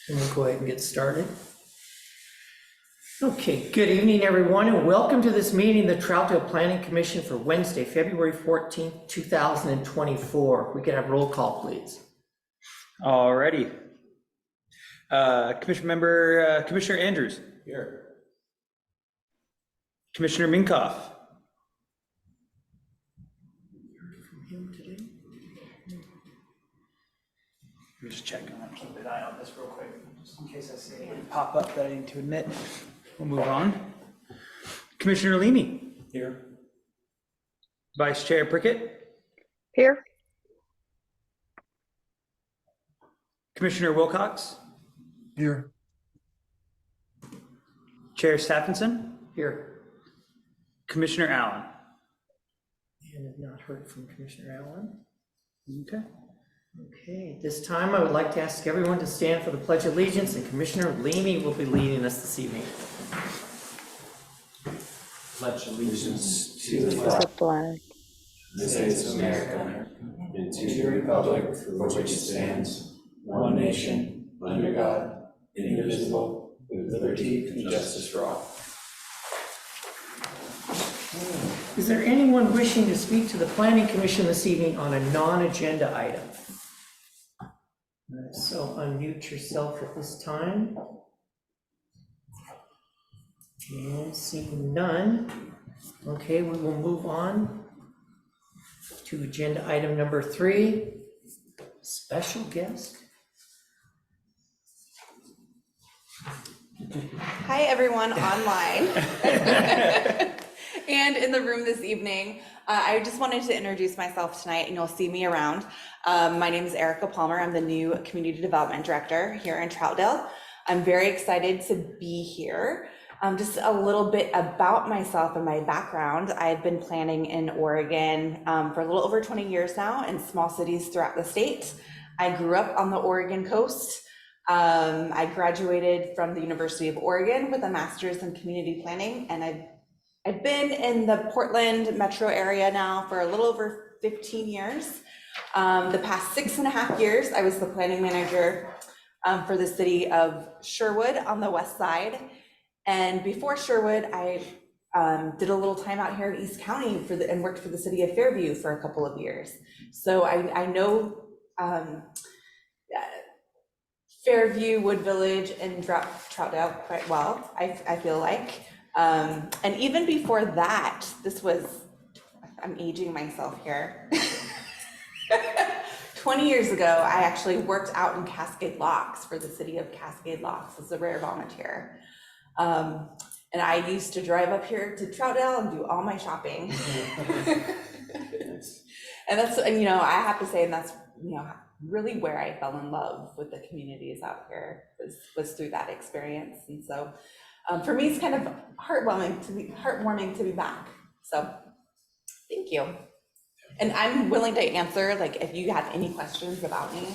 And we'll go ahead and get started. Okay, good evening, everyone, and welcome to this meeting of the Troutdale Planning Commission for Wednesday, February 14th, 2024. We can have roll call, please. Alrighty. Commissioner Andrews. Here. Commissioner Minkoff. Let me just check. I'm gonna keep an eye on this real quick, just in case I see anything pop up that I need to admit. We'll move on. Commissioner Leamy. Here. Vice Chair Prickett. Here. Commissioner Wilcox. Here. Chair Stephenson. Here. Commissioner Allen. And I've not heard from Commissioner Allen. Okay. Okay, this time I would like to ask everyone to stand for the Pledge of Allegiance, and Commissioner Leamy will be leading us this evening. Pledge allegiance to the flag of the United States of America and to the republic for which it stands, one nation, under God, indivisible, with liberty and justice for all. Is there anyone wishing to speak to the Planning Commission this evening on a non-agenda item? So unmute yourself at this time. And seeing none, okay, we will move on to agenda item number 3, special guest. Hi, everyone online and in the room this evening. I just wanted to introduce myself tonight, and you'll see me around. My name is Erica Palmer. I'm the new Community Development Director here in Troutdale. I'm very excited to be here. Just a little bit about myself and my background. I've been planning in Oregon for a little over 20 years now in small cities throughout the state. I grew up on the Oregon coast. I graduated from the University of Oregon with a master's in community planning, and I've been in the Portland metro area now for a little over 15 years. The past 6.5 years, I was the planning manager for the city of Sherwood on the west side. And before Sherwood, I did a little time out here in East County and worked for the city of Fairview for a couple of years. So I know Fairview, Wood Village, and Troutdale quite well, I feel like. And even before that, I'm aging myself here. 20 years ago, I actually worked out in Cascade Locks for the city of Cascade Locks as a rare volunteer. And I used to drive up here to Troutdale and do all my shopping. And that's, I have to say, and that's, really where I fell in love with the communities out here was through that experience. And so for me, it's kind of heartwarming to be back. So thank you. And I'm willing to answer, like, if you have any questions about me,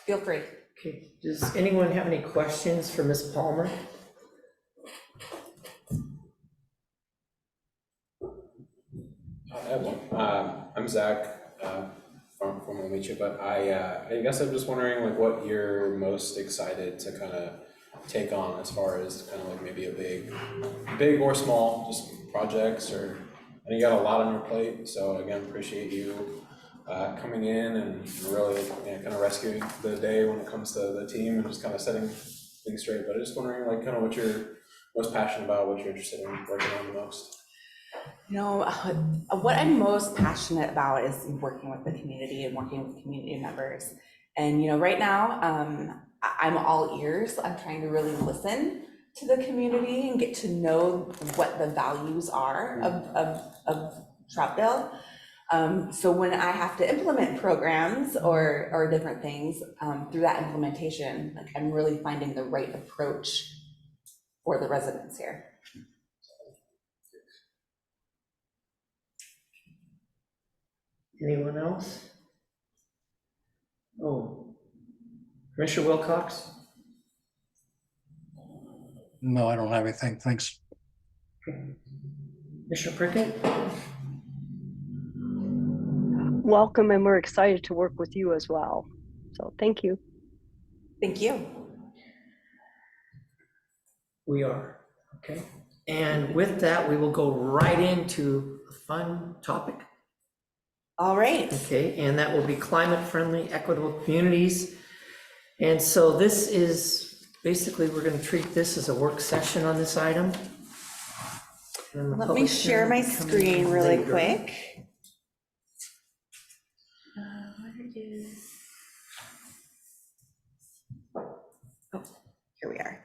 feel free. Okay, does anyone have any questions for Ms. Palmer? I have one. I'm Zach from Omicha, but I guess I'm just wondering, like, what you're most excited to kind of take on as far as kind of like maybe a big or small, just projects, or I know you got a lot on your plate. So again, appreciate you coming in and really kind of rescuing the day when it comes to the team and just kind of setting things straight. But I'm just wondering, like, kind of what you're most passionate about, what you're interested in working on the most. What I'm most passionate about is working with the community and working with community members. And right now, I'm all ears. I'm trying to really listen to the community and get to know what the values are of Troutdale. So when I have to implement programs or different things through that implementation, like, I'm really finding the right approach for the residents here. Anyone else? Oh, Commissioner Wilcox? No, I don't have anything. Thanks. Commissioner Prickett? Welcome, and we're excited to work with you as well. So thank you. Thank you. We are, okay? And with that, we will go right into a fun topic, All right. okay? And that will be climate-friendly, equitable communities. And so this is, basically, we're gonna treat this as a work session on this item. And the Let me public share hearing my will be coming screen really later. quick. Where is? Oh, here we are.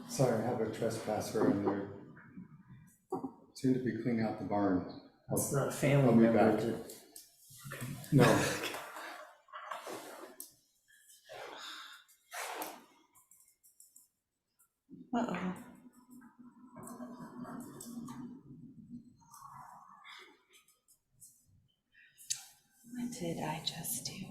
Sorry, I have a trespasser in there. Seem to be cleaning out the barn. It's not a family I'll be member, back. is it? No, Uh-oh. What did I just do?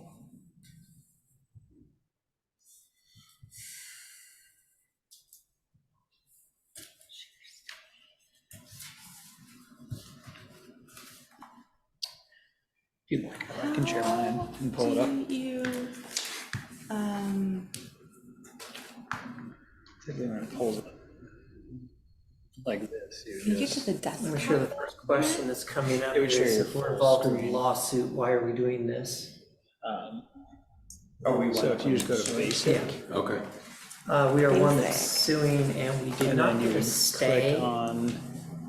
If you'd like, I can share mine and pull it up. Do you, Typically when it pulls it like this, you can you get to just, the desktop? I'm sure the first question that's coming up It would share is your if we're full involved in a screen. lawsuit, why are we doing this? so if you just go to basic, Okay. We are one that's Basic. suing and we did and not then you get a would stay. click on,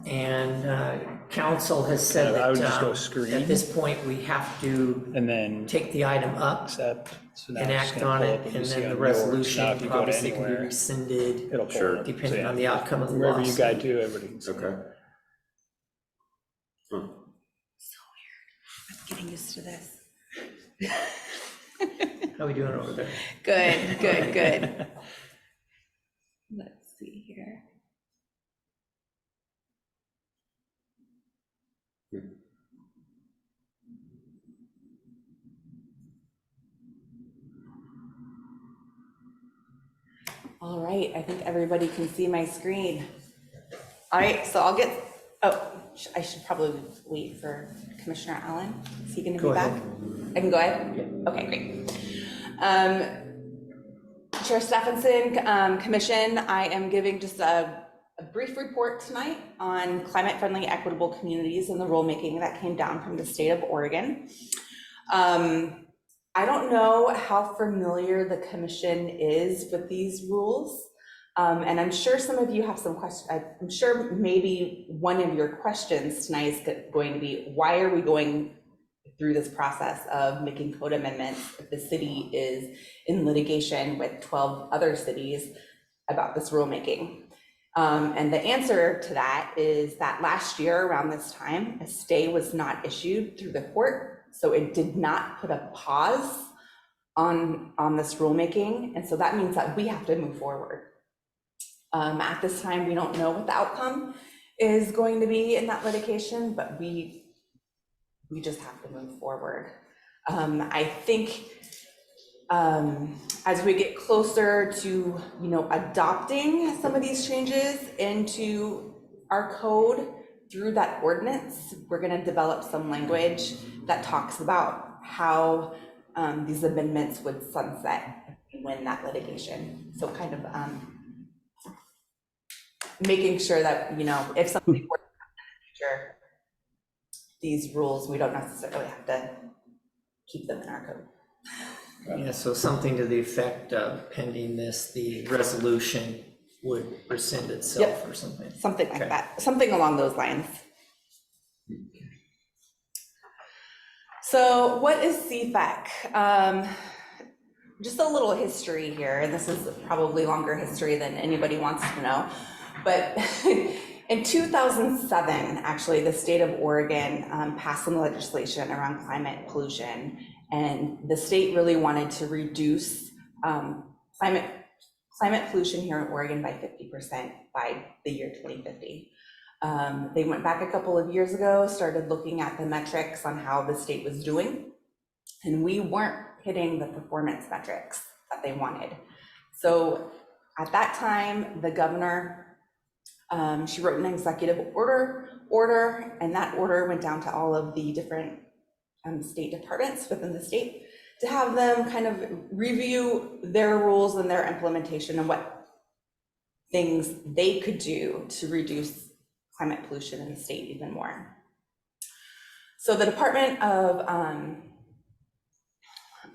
And council has said I would that just go screen. at this point, we have to and then take the item up accept. So now and it's just act gonna on pull it, up what and you see then the on yours. Now resolution if you go to obviously can be anywhere, rescinded it'll pull Sure. it up. depending So, yeah, on the outcome of the wherever you lawsuit. guide to, everybody can see. Okay. Huh. I'm getting used to this. How we doing over there? Good, good, good. Let's see here. All right, I think everybody can see my screen. All right, so I'll get, oh, I should probably wait for Commissioner Allen. Is he gonna Go be back? ahead. I can go ahead? Okay, great. Chair Stephenson, Commission, I am giving just a brief report tonight on climate-friendly, equitable communities and the rulemaking that came down from the state of Oregon. I don't know how familiar the commission is with these rules. And I'm sure some of you have some questions. I'm sure maybe one of your questions tonight is going to be, why are we going through this process of making code amendments if the city is in litigation with 12 other cities about this rulemaking? And the answer to that is that last year around this time, a stay was not issued through the court. So it did not put a pause on this rulemaking. And so that means that we have to move forward. At this time, we don't know what the outcome is going to be in that litigation, but we just have to move forward. I think as we get closer to, adopting some of these changes into our code through that ordinance, we're going to develop some language that talks about how these amendments would sunset when that litigation. So kind of making sure that, if something were to happen in the future, these rules, we don't necessarily have to keep them in our code. Yeah, so something to the effect of pending this, the resolution would rescind itself Yep. or something. Something like Okay. that, something along those lines. So what is CFAC? Just a little history here, and this is probably longer history than anybody wants to know. But in 2007, actually, the state of Oregon passed some legislation around climate pollution, and the state really wanted to reduce climate pollution here in Oregon by 50% by the year 2050. They went back a couple of years ago, started looking at the metrics on how the state was doing, and we weren't hitting the performance metrics that they wanted. So at that time, the governor She wrote an executive order, and that order went down to all of the different state departments within the state to have them kind of review their rules and their implementation and what things they could do to reduce climate pollution in the state even more. So the Department of,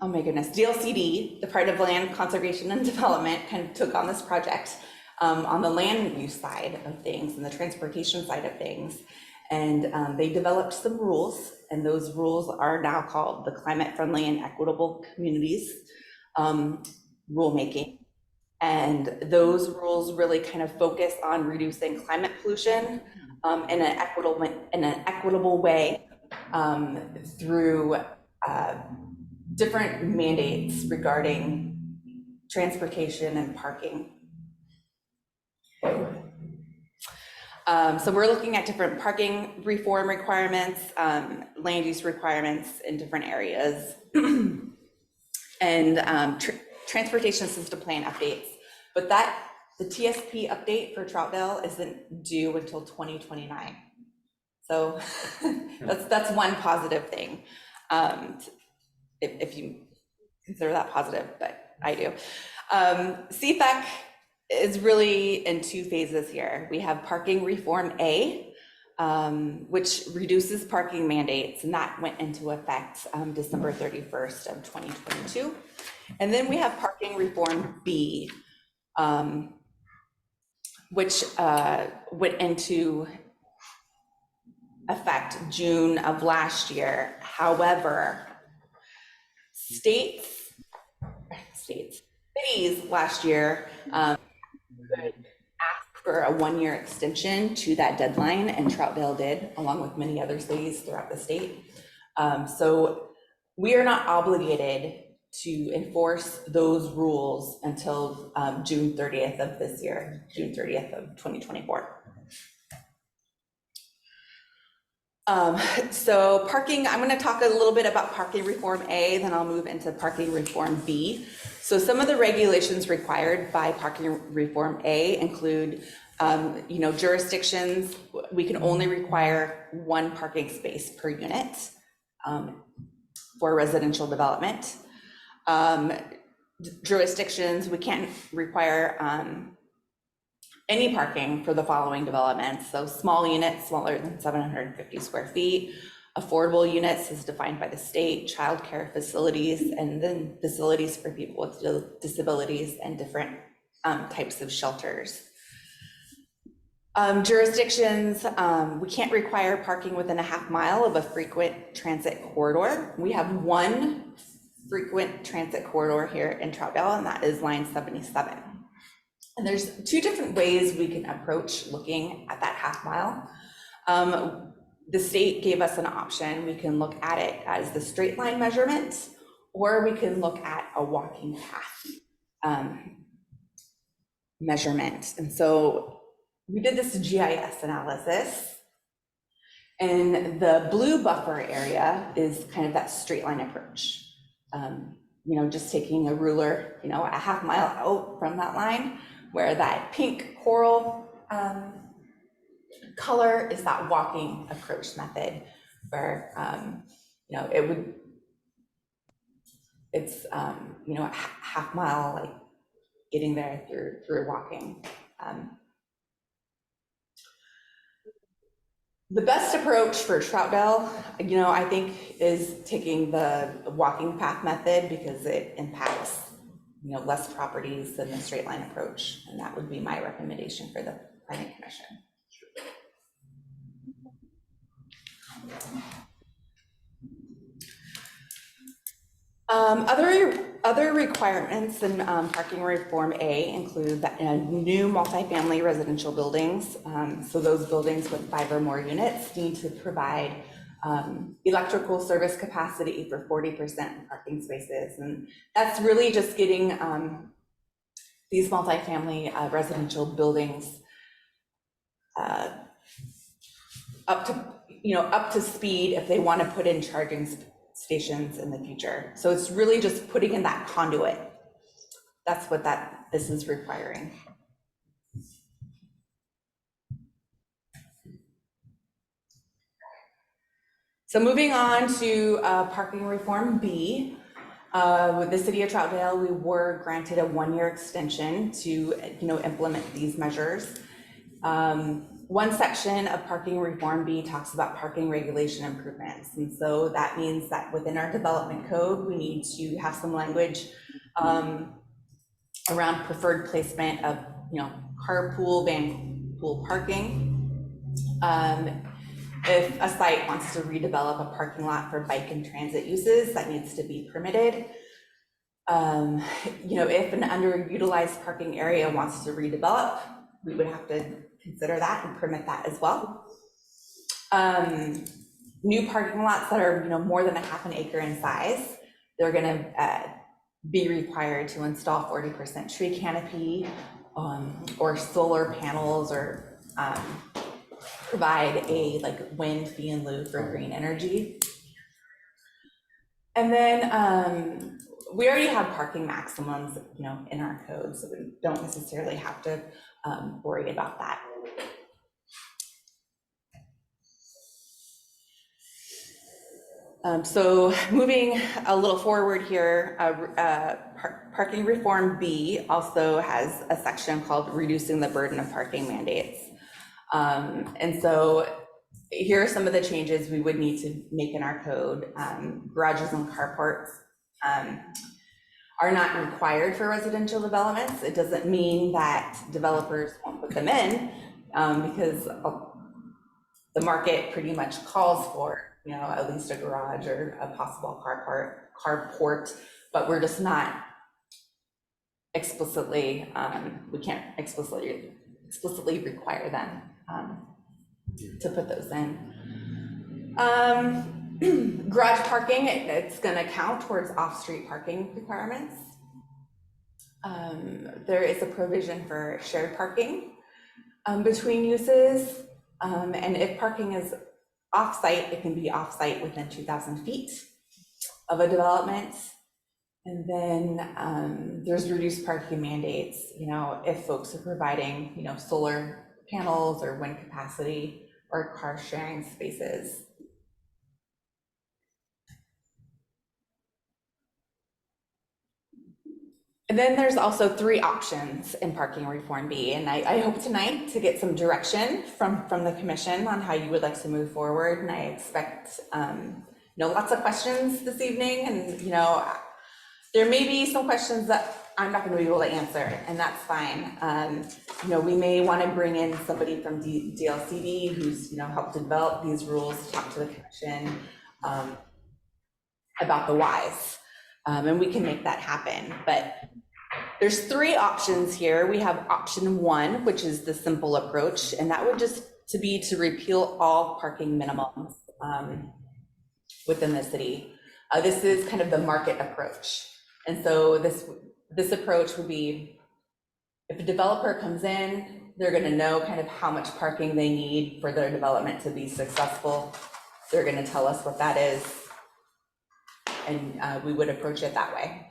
oh my goodness, DLCD, Department of Land Conservation and Development, kind of took on this project on the land use side of things and the transportation side of things. And they developed some rules, and those rules are now called the Climate Friendly and Equitable Communities rulemaking. And those rules really kind of focus on reducing climate pollution in an equitable way through different mandates regarding transportation and parking. So we're looking at different parking reform requirements, land use requirements in different areas, and transportation system plan updates. But the TSP update for Troutdale isn't due until 2029. So that's one positive thing, if you consider that positive, but I do. CFAC is really in two phases here. We have parking reform A, which reduces parking mandates, and that went into effect December 31st of 2022. And then we have parking reform B, which went into effect June of last year. However, cities last year could ask for a one-year extension to that deadline, and Troutdale did, along with many other cities throughout the state. So we are not obligated to enforce those rules until June 30th of this year, June 30th of 2024. So parking, I'm going to talk a little bit about parking reform A, then I'll move into parking reform B. So some of the regulations required by parking reform A include, jurisdictions. We can only require one parking space per unit for residential development. Jurisdictions, we can't require any parking for the following developments. So small units, smaller than 750 square feet, affordable units as defined by the state, childcare facilities, and then facilities for people with disabilities and different types of shelters. Jurisdictions, we can't require parking within a half mile of a frequent transit corridor. We have one frequent transit corridor here in Troutdale, and that is line 77. And there's two different ways we can approach looking at that half mile. The state gave us an option. We can look at it as the straight line measurement, or we can look at a walking path measurement. And so we did this GIS analysis, and the blue buffer area is kind of that straight line approach. Just taking a ruler, a half mile out from that line, where that pink coral color is that walking approach method, where it's a half mile, like getting there through walking. The best approach for Troutdale, I think, is taking the walking path method, because it impacts less properties than the straight line approach, and that would be my recommendation for the planning commission. Other requirements in parking reform A include that new multifamily residential buildings. So those buildings with 5 or more units need to provide electrical service capacity for 40% parking spaces, and that's really just getting these multifamily residential buildings up to speed if they want to put in charging stations in the future. So it's really just putting in that conduit. That's what this is requiring. So moving on to parking reform B. With the city of Troutdale, we were granted a 1-year extension to, implement these measures. One section of parking reform B talks about parking regulation improvements. And so that means that within our development code, we need to have some language around preferred placement of, carpool, van pool parking. If a site wants to redevelop a parking lot for bike and transit uses, that needs to be permitted. If an underutilized parking area wants to redevelop, we would have to consider that and permit that as well. New parking lots that are, more than a half an acre in size, they're gonna be required to install 40% tree canopy or solar panels, or provide a wind fee in lieu for green energy. And then we already have parking maximums, in our code, so we don't necessarily have to worry about that. So moving a little forward here, parking reform B also has a section called reducing the burden of parking mandates. And so here are some of the changes we would need to make in our code. Garages and carports are not required for residential developments. It doesn't mean that developers won't put them in, because the market pretty much calls for, at least a garage or a possible carport, but we're just not explicitly, we can't explicitly require them to put those in. Garage parking, it's going to count towards off-street parking requirements. There is a provision for shared parking between uses, and if parking is off-site, it can be off-site within 2,000 feet of a development. And then there's reduced parking mandates, if folks are providing, solar panels or wind capacity or car sharing spaces. And then there's also 3 options in parking reform B, and I hope tonight to get some direction from the commission on how you would like to move forward. And I expect lots of questions this evening, and there may be some questions that I'm not going to be able to answer, and that's fine. We may want to bring in somebody from DLCD who's helped develop these rules, to talk to the commission about the whys, and we can make that happen. But there's 3 options here. We have option 1, which is the simple approach, and that would just to repeal all parking minimums within the city. This is kind of the market approach. And so this approach would be, if a developer comes in, they're going to know kind of how much parking they need for their development to be successful. They're going to tell us what that is, and we would approach it that way.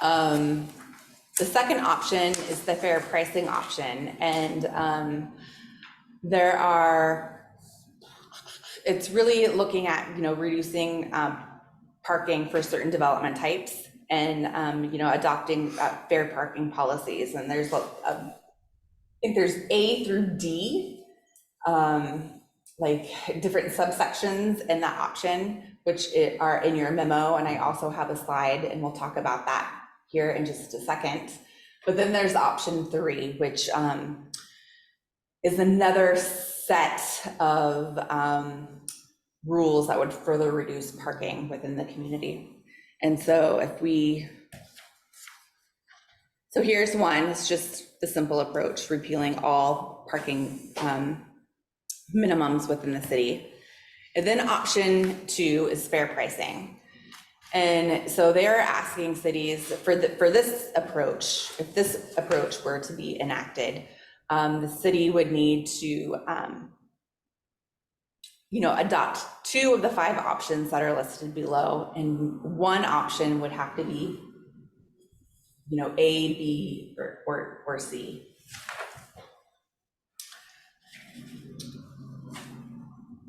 The second option is the fair pricing option, and it's really looking at reducing parking for certain development types, and adopting fair parking policies. And there's I think there's A through D, different subsections in that option, which are in your memo, and I also have a slide, and we'll talk about that here in just a second. But then there's option 3, which is another set of rules that would further reduce parking within the community. And so here's one. It's just the simple approach, repealing all parking minimums within the city. And then option 2 is fair pricing. And so they're asking cities for this approach, if this approach were to be enacted, the city would need to adopt 2 of the 5 options that are listed below, and one option would have to be A, B, or C.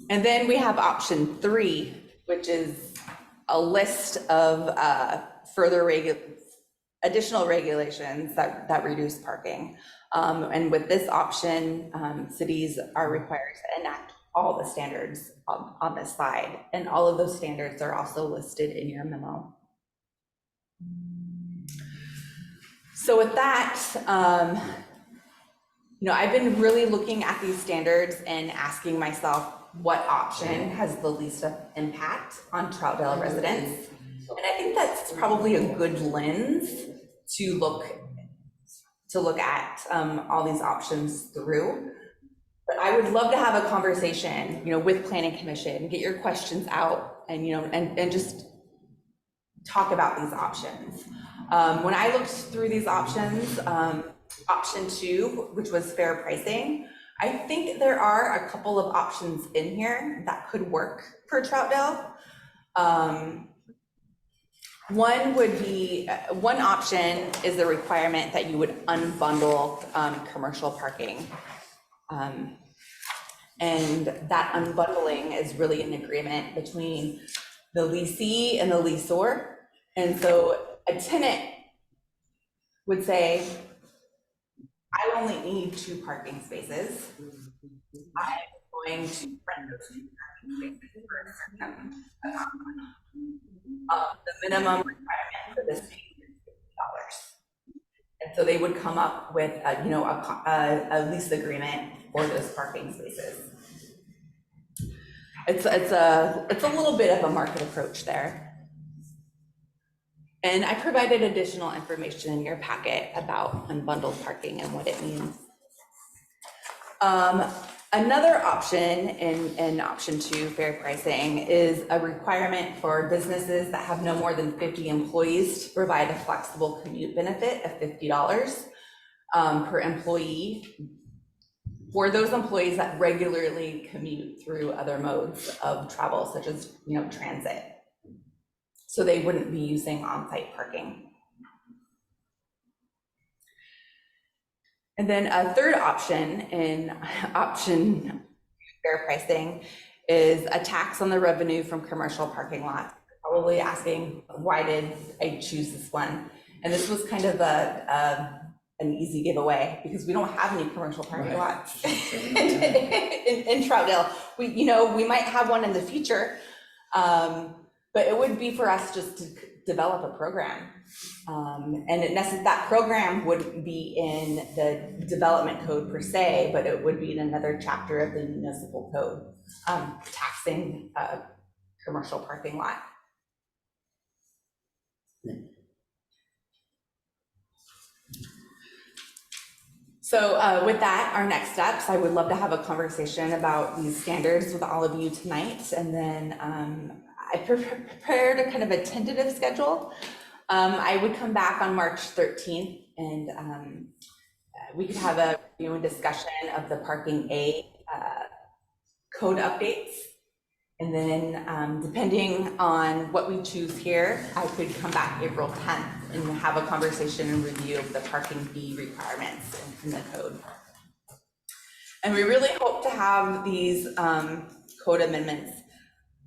And then we have option 3, which is a list of additional regulations that reduce parking. And with this option, cities are required to enact all the standards on this slide. And all of those standards are also listed in your memo. So with that, I've been really looking at these standards and asking myself what option has the least impact on Troutdale residents. And I think that's probably a good lens to look at all these options through. But I would love to have a conversation, with Planning Commission, get your questions out, and and just talk about these options. When I looked through these options, option 2, which was fair pricing, I think there are a couple of options in here that could work for Troutdale. One option is the requirement that you would unbundle commercial parking. And that unbundling is really an agreement between the leasee and the leaseor. And so a tenant would say, I only need 2 parking spaces. I'm going to rent those 2 parking spaces for a certain amount. The minimum requirement for this fee is $50. And so they would come up with a lease agreement for those parking spaces. It's a little bit of a market approach there. And I provided additional information in your packet about unbundled parking and what it means. Another option in option 2, fair pricing, is a requirement for businesses that have no more than 50 employees to provide a flexible commute benefit of $50 per employee for those employees that regularly commute through other modes of travel, such as transit. So they wouldn't be using on-site parking. And then a third option in option fair pricing is a tax on the revenue from commercial parking lots. Probably asking, why did I choose this one? And this was kind of an easy giveaway because we don't have any commercial parking lots in Troutdale. We might have one in the future, but it would be for us just to develop a program. And that program wouldn't be in the development code per se, but it would be in another chapter of the municipal code, taxing a commercial parking lot. So with that, our next steps, I would love to have a conversation about these standards with all of you tonight. And then I prepared a kind of a tentative schedule. I would come back on March 13th and we could have a discussion of the parking A code updates. And then depending on what we choose here, I could come back April 10th and have a conversation and review of the parking B requirements in the code. And we really hope to have these code amendments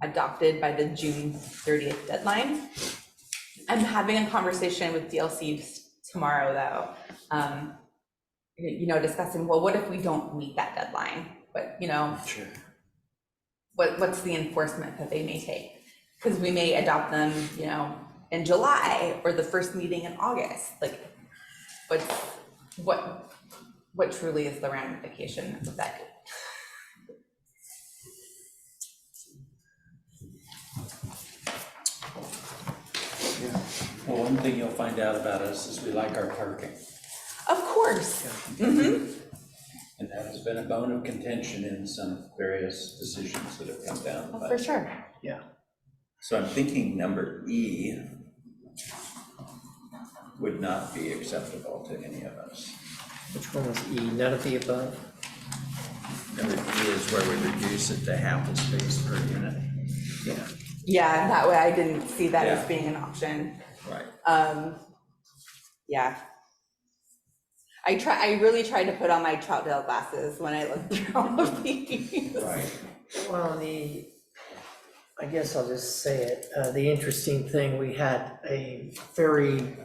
adopted by the June 30th deadline. I'm having a conversation with DLC tomorrow though, discussing, well, what if we don't meet that deadline? But sure. What's the enforcement that they may take? Because we may adopt them, in July or the first meeting in August. Like, what truly is the ramification of that? Yeah. Well, one thing you'll find out about us is we like our parking. Of course. Yeah. Mm-hmm. And that has been a bone of contention in some various decisions that have come down. Oh, for sure. Yeah. So I'm thinking number E would not be acceptable to any of us. Which one was E? None of the above? Number E is where we reduce it to half the space per unit. Yeah. Yeah, that way I didn't see that Yeah. as being an option. Right. Yeah. I really tried to put on my Troutdale glasses when I looked through all of these. Right. Well, I guess I'll just say it, the interesting thing, we had a very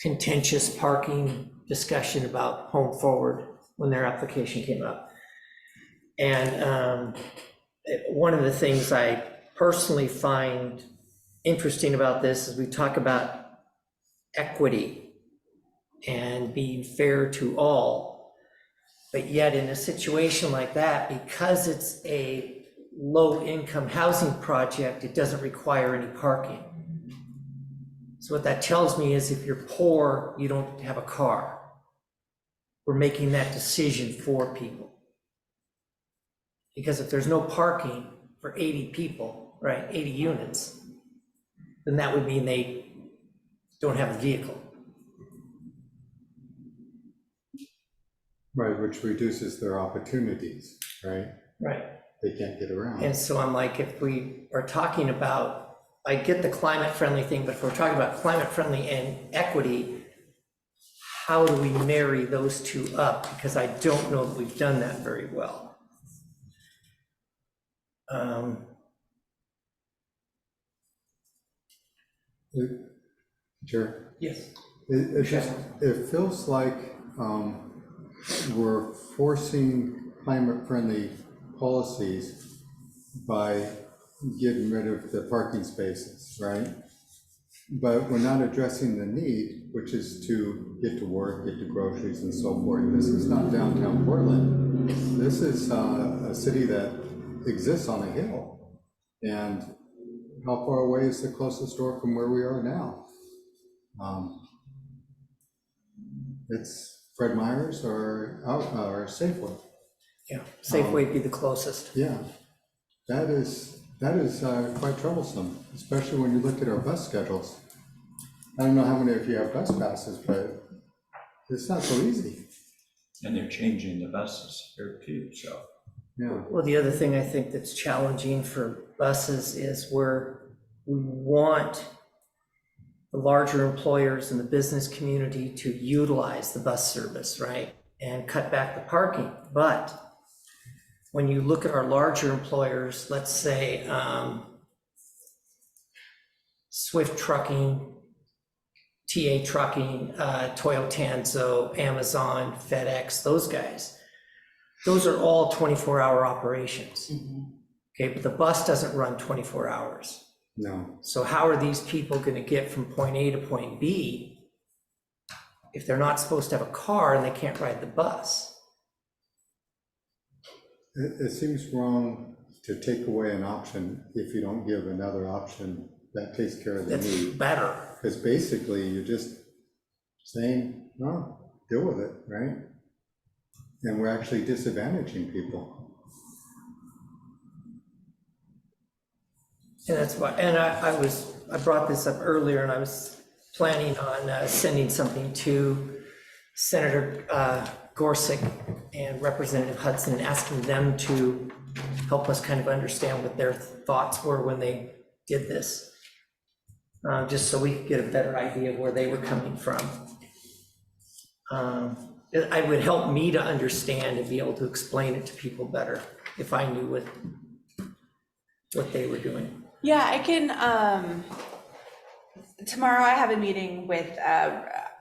contentious parking discussion about Home Forward when their application came up. And one of the things I personally find interesting about this is we talk about equity and being fair to all, but yet in a situation like that, because it's a low-income housing project, it doesn't require any parking. So what that tells me is if you're poor, you don't have a car. We're making that decision for people. Because if there's no parking for 80 people, right, 80 units, then that would mean they don't have a vehicle. Right, which reduces their opportunities, right? Right. They can't get around. And so I'm like, if we are talking about, I get the climate friendly thing, but if we're talking about climate friendly and equity, how do we marry those two up? Because I don't know that we've done that very well. Sure. Yes. It feels like we're forcing climate-friendly policies by getting rid of the parking spaces, right? But we're not addressing the need, which is to get to work, get to groceries and so forth. This is not downtown Portland. This is a city that exists on a hill. And how far away is the closest store from where we are now? It's Fred Meyer's or Safeway. Yeah, Safeway would be the closest. Yeah, that is quite troublesome, especially when you look at our bus schedules. I don't know how many of you have bus passes, but it's not so easy. And they're changing the buses here too, so. Yeah, Well, the other thing I think that's challenging for buses is where we want the larger employers in the business community to utilize the bus service, right? And cut back the parking. But when you look at our larger employers, let's say Swift Trucking, TA Trucking, Toyo Tanzo, Amazon, FedEx, those guys, those are all 24-hour operations. Okay, but the bus doesn't run 24 hours. no, So how are these people going to get from point A to point B if they're not supposed to have a car and they can't ride the bus? it seems wrong to take away an option if you don't give another option that takes care of the That's need. better. Because basically you're just saying, no, deal with it, right? And we're actually disadvantaging people. And that's why, and I brought this up earlier, and I was planning on sending something to Senator Gorsuch and Representative Hudson, and asking them to help us kind of understand what their thoughts were when they did this. Just so we could get a better idea of where they were coming from. It would help me to understand and be able to explain it to people better if I knew what they were doing. Yeah, I can, tomorrow I have a meeting with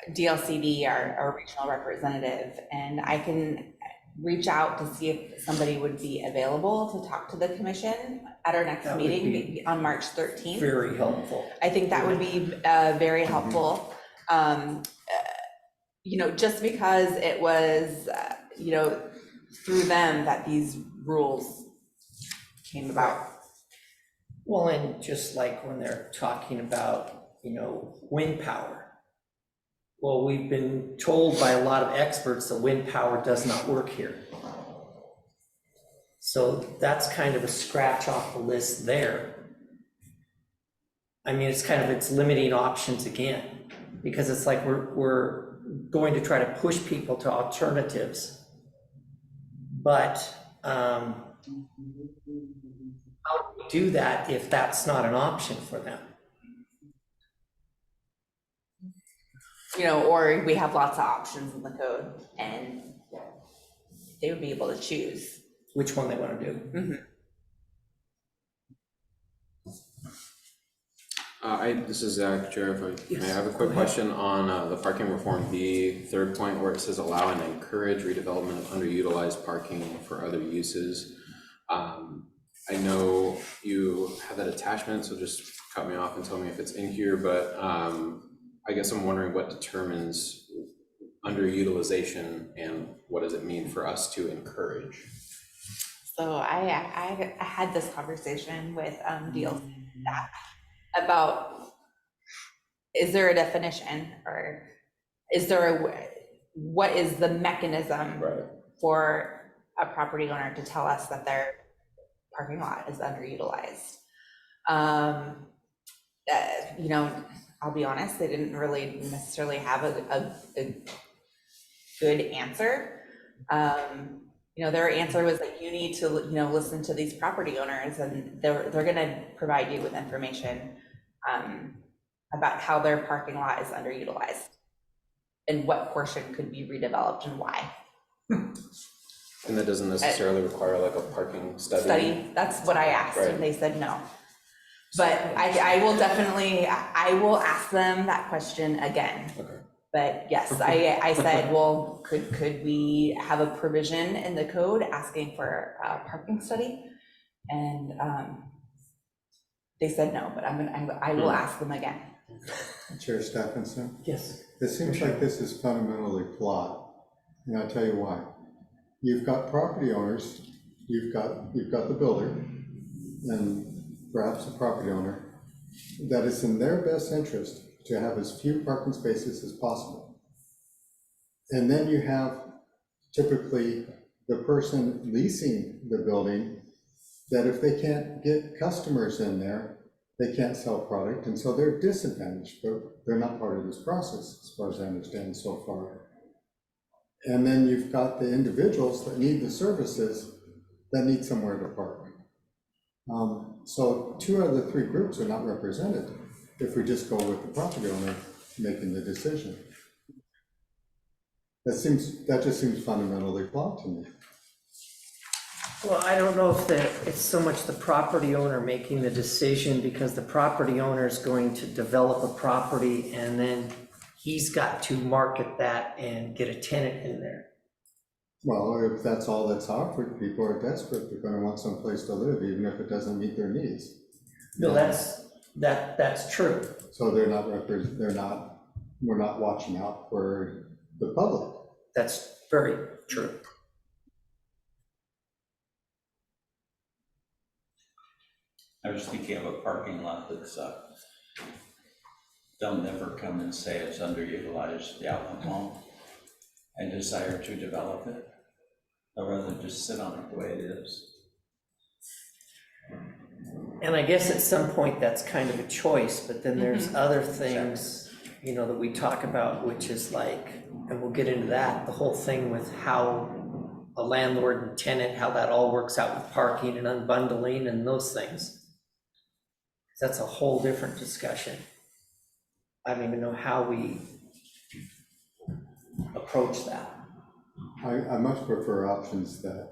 DLCD, our regional representative, and I can reach out to see if somebody would be available to talk to the commission at our next That would meeting on March 13th. Very helpful. I think that would be very helpful. You know, just because it was, you know, through them that these rules came about. Well, and just like when they're talking about, you know, wind power. Well, we've been told by a lot of experts that wind power does not work here. So that's kind of a scratch off the list there. I mean, it's limiting options again, because it's like we're going to try to push people to alternatives. But how do we do that if that's not an option for them? You know, or we have lots of options in the code and they would be able to choose. Which one they want to do. This is Zach, Chair, if I may, I have a Go quick ahead. question on the parking reform B, third point where it says allow and encourage redevelopment of underutilized parking for other uses. I know you have that attachment, so just cut me off and tell me if it's in here, but I guess I'm wondering what determines underutilization and what does it mean for us to encourage? So I had this conversation with DLC staff about, is there a definition, or is there what is the mechanism Right. for a property owner to tell us that their parking lot is underutilized? You know, I'll be honest, they didn't really necessarily have a good answer. You know, their answer was that you need to, you know, listen to these property owners, and they're gonna provide you with information about how their parking lot is underutilized and what portion could be redeveloped and why. And that doesn't necessarily require like a parking study? That's what I asked, Right. and they said no. But I will definitely, I will ask them that question again. Okay. But yes, I said, well, could we have a provision in the code asking for a parking study? And they said no, but I will ask them again. Chair Stephenson, Yes. it seems like this is fundamentally flawed, and I'll tell you why. You've got property owners, you've got the builder, and perhaps the property owner, that it's in their best interest to have as few parking spaces as possible. And then you have typically the person leasing the building, that if they can't get customers in there, they can't sell product, and so they're disadvantaged, but they're not part of this process, as far as I understand so far. And then you've got the individuals that need the services, that need somewhere to park. So 2 out of the 3 groups are not represented if we just go with the property owner making the decision. That just seems fundamentally flawed to me. Well, I don't know if it's so much the property owner making the decision, because the property owner is going to develop a property and then he's got to market that and get a tenant in there. Well, if that's all that's offered, people are desperate, they're gonna want someplace to live, even if it doesn't meet their needs. No, that's true. So we're not watching out for the public. That's very true. I was thinking of a parking lot that's, they'll never come and say it's underutilized, the outlet mall, and desire to develop it. They'll rather just sit on it the way it is. And I guess at some point that's kind of a choice, but then there's other things, you know, that we talk about, which is like, and we'll get into that, the whole thing with how a landlord and tenant, how that all works out with parking and unbundling and those things. That's a whole different discussion. I don't even know how we approach that. I much prefer options that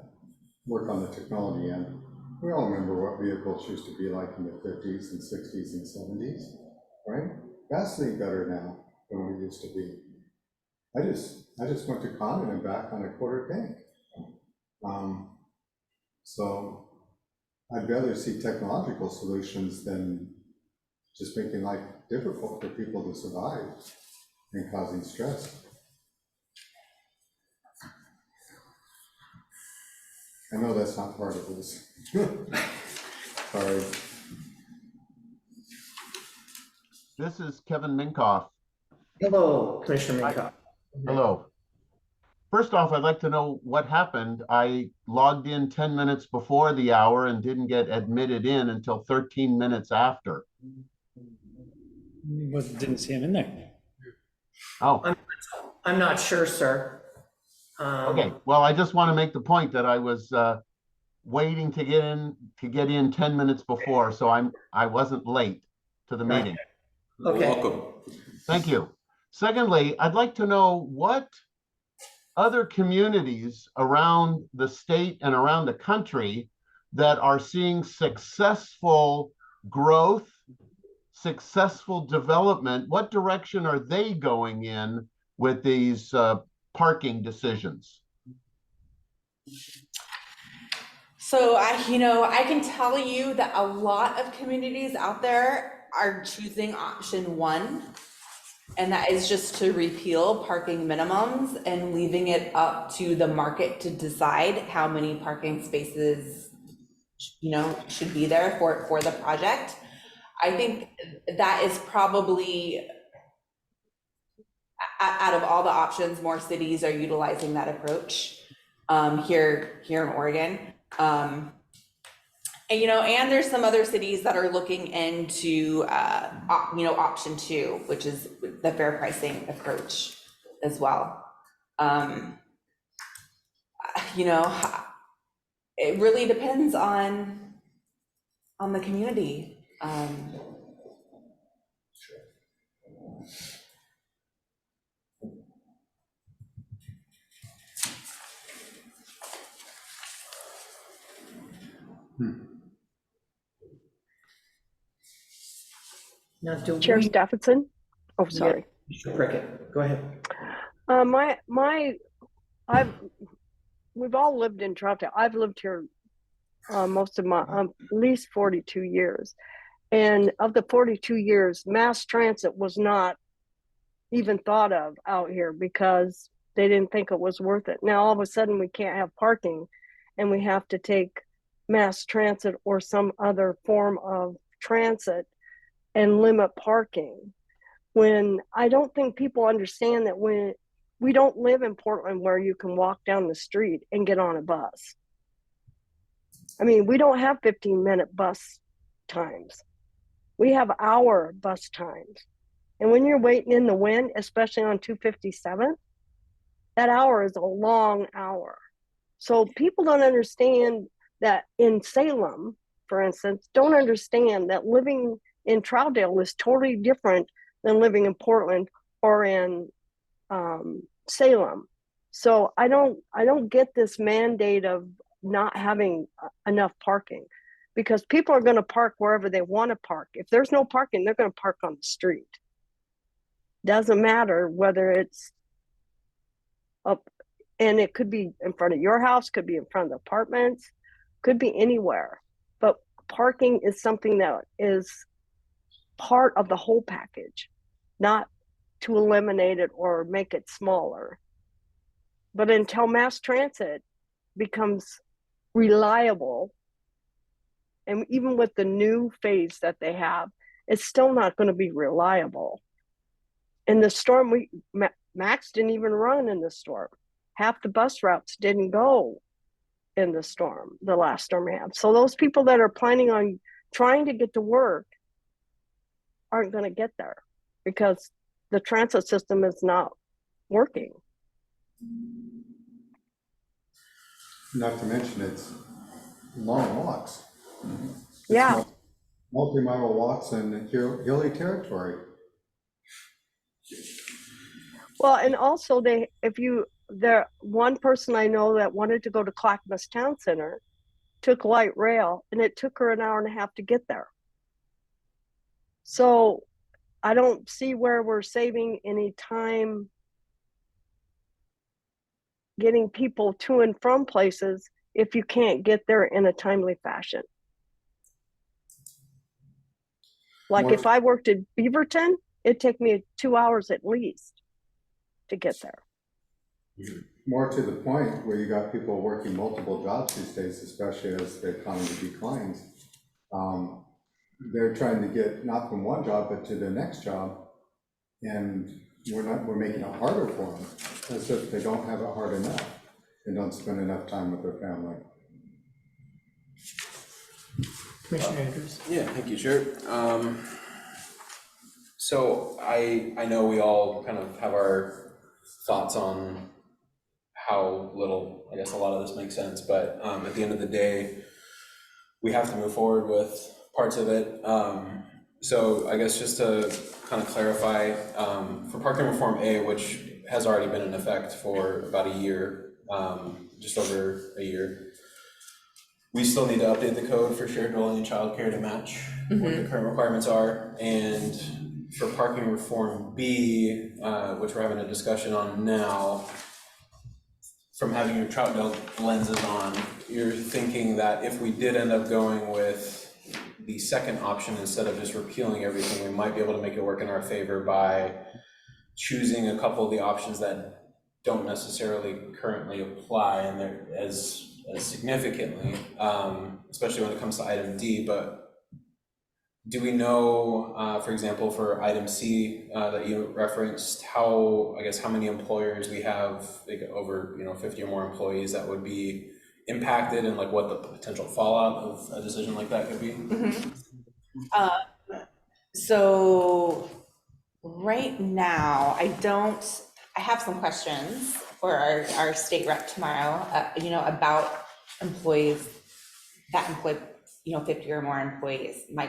work on the technology end. We all remember what vehicles used to be like in the 50s and 60s and 70s, right? Vastly better now than we used to be. I just went to Condon and back on a quarter tank. So I'd rather see technological solutions than just making life difficult for people to survive and causing stress. I know that's not part of this. Sorry. This is Kevin Minkoff. Hello, Commissioner Minkoff. Hello. First off, I'd like to know what happened. I logged in 10 minutes before the hour and didn't get admitted in until 13 minutes after. Didn't see him in there. Oh, I'm not sure, sir. okay. Well, I just want to make the point that I was waiting to get in 10 minutes before, so I wasn't late to the meeting. Okay. Welcome. Thank you. Secondly, I'd like to know what other communities around the state and around the country that are seeing successful growth, successful development, what direction are they going in with these parking decisions? So I can tell you that a lot of communities out there are choosing option one, and that is just to repeal parking minimums and leaving it up to the market to decide how many parking spaces, should be there for the project. I think that is probably, out of all the options, more cities are utilizing that approach here in Oregon. And there's some other cities that are looking into, option two, which is the fair pricing approach as well. It really depends on the community. Now, do Chair we, Stephenson? Oh, sorry. Mr. Prickett, go ahead. We've all lived in Troutdale. I've lived here most of my, at least 42 years. And of the 42 years, mass transit was not even thought of out here because they didn't think it was worth it. Now, all of a sudden, we can't have parking and we have to take mass transit or some other form of transit and limit parking. When I don't think people understand that when we don't live in Portland where you can walk down the street and get on a bus. I mean, we don't have 15-minute bus times. We have hour bus times. And when you're waiting in the wind, especially on 257, that hour is a long hour. So people don't understand that in Salem, for instance, don't understand that living in Troutdale is totally different than living in Portland or in Salem. So I don't get this mandate of not having enough parking, because people are going to park wherever they want to park. If there's no parking, they're going to park on the street. Doesn't matter whether it's up, and it could be in front of your house, could be in front of the apartments, could be anywhere. But parking is something that is part of the whole package, not to eliminate it or make it smaller. But until mass transit becomes reliable, and even with the new phase that they have, it's still not going to be reliable. In the storm, Max didn't even run in the storm. Half the bus routes didn't go in the storm, the last storm we had. So those people that are planning on trying to get to work aren't going to get there because the transit system is not working. Not to mention it's long walks. Yeah. Multi-mile walks in hilly territory. Well, and also one person I know that wanted to go to Clackamas Town Center took light rail, and it took her an hour and a half to get there. So I don't see where we're saving any time getting people to and from places if you can't get there in a timely fashion. Like if I worked in Beaverton, it'd take me 2 hours at least to get there. More to the point where you got people working multiple jobs these days, especially as the economy declines. They're trying to get not from one job, but to the next job. And we're making it harder for them, as if they don't have it hard enough and don't spend enough time with their family. Commissioner Andrews. Yeah, thank you, Chair. So I know we all kind of have our thoughts on how little, I guess a lot of this makes sense, but at the end of the day, we have to move forward with parts of it. So I guess just to kind of clarify, for parking reform A, which has already been in effect for about a year, just over a year, we still need to update the code for shared dwelling and childcare to match what the current requirements are. And for parking reform B, which we're having a discussion on now, from having your Troutdale lenses on, you're thinking that if we did end up going with the second option instead of just repealing everything, we might be able to make it work in our favor by choosing a couple of the options that don't necessarily currently apply and they're as significantly, especially when it comes to item D. But do we know, for example, for item C that you referenced, how many employers we have, like over 50 or more employees that would be impacted, and like what the potential fallout of a decision like that could be? So right now, I have some questions for our state rep tomorrow, about employees that employ, 50 or more employees. I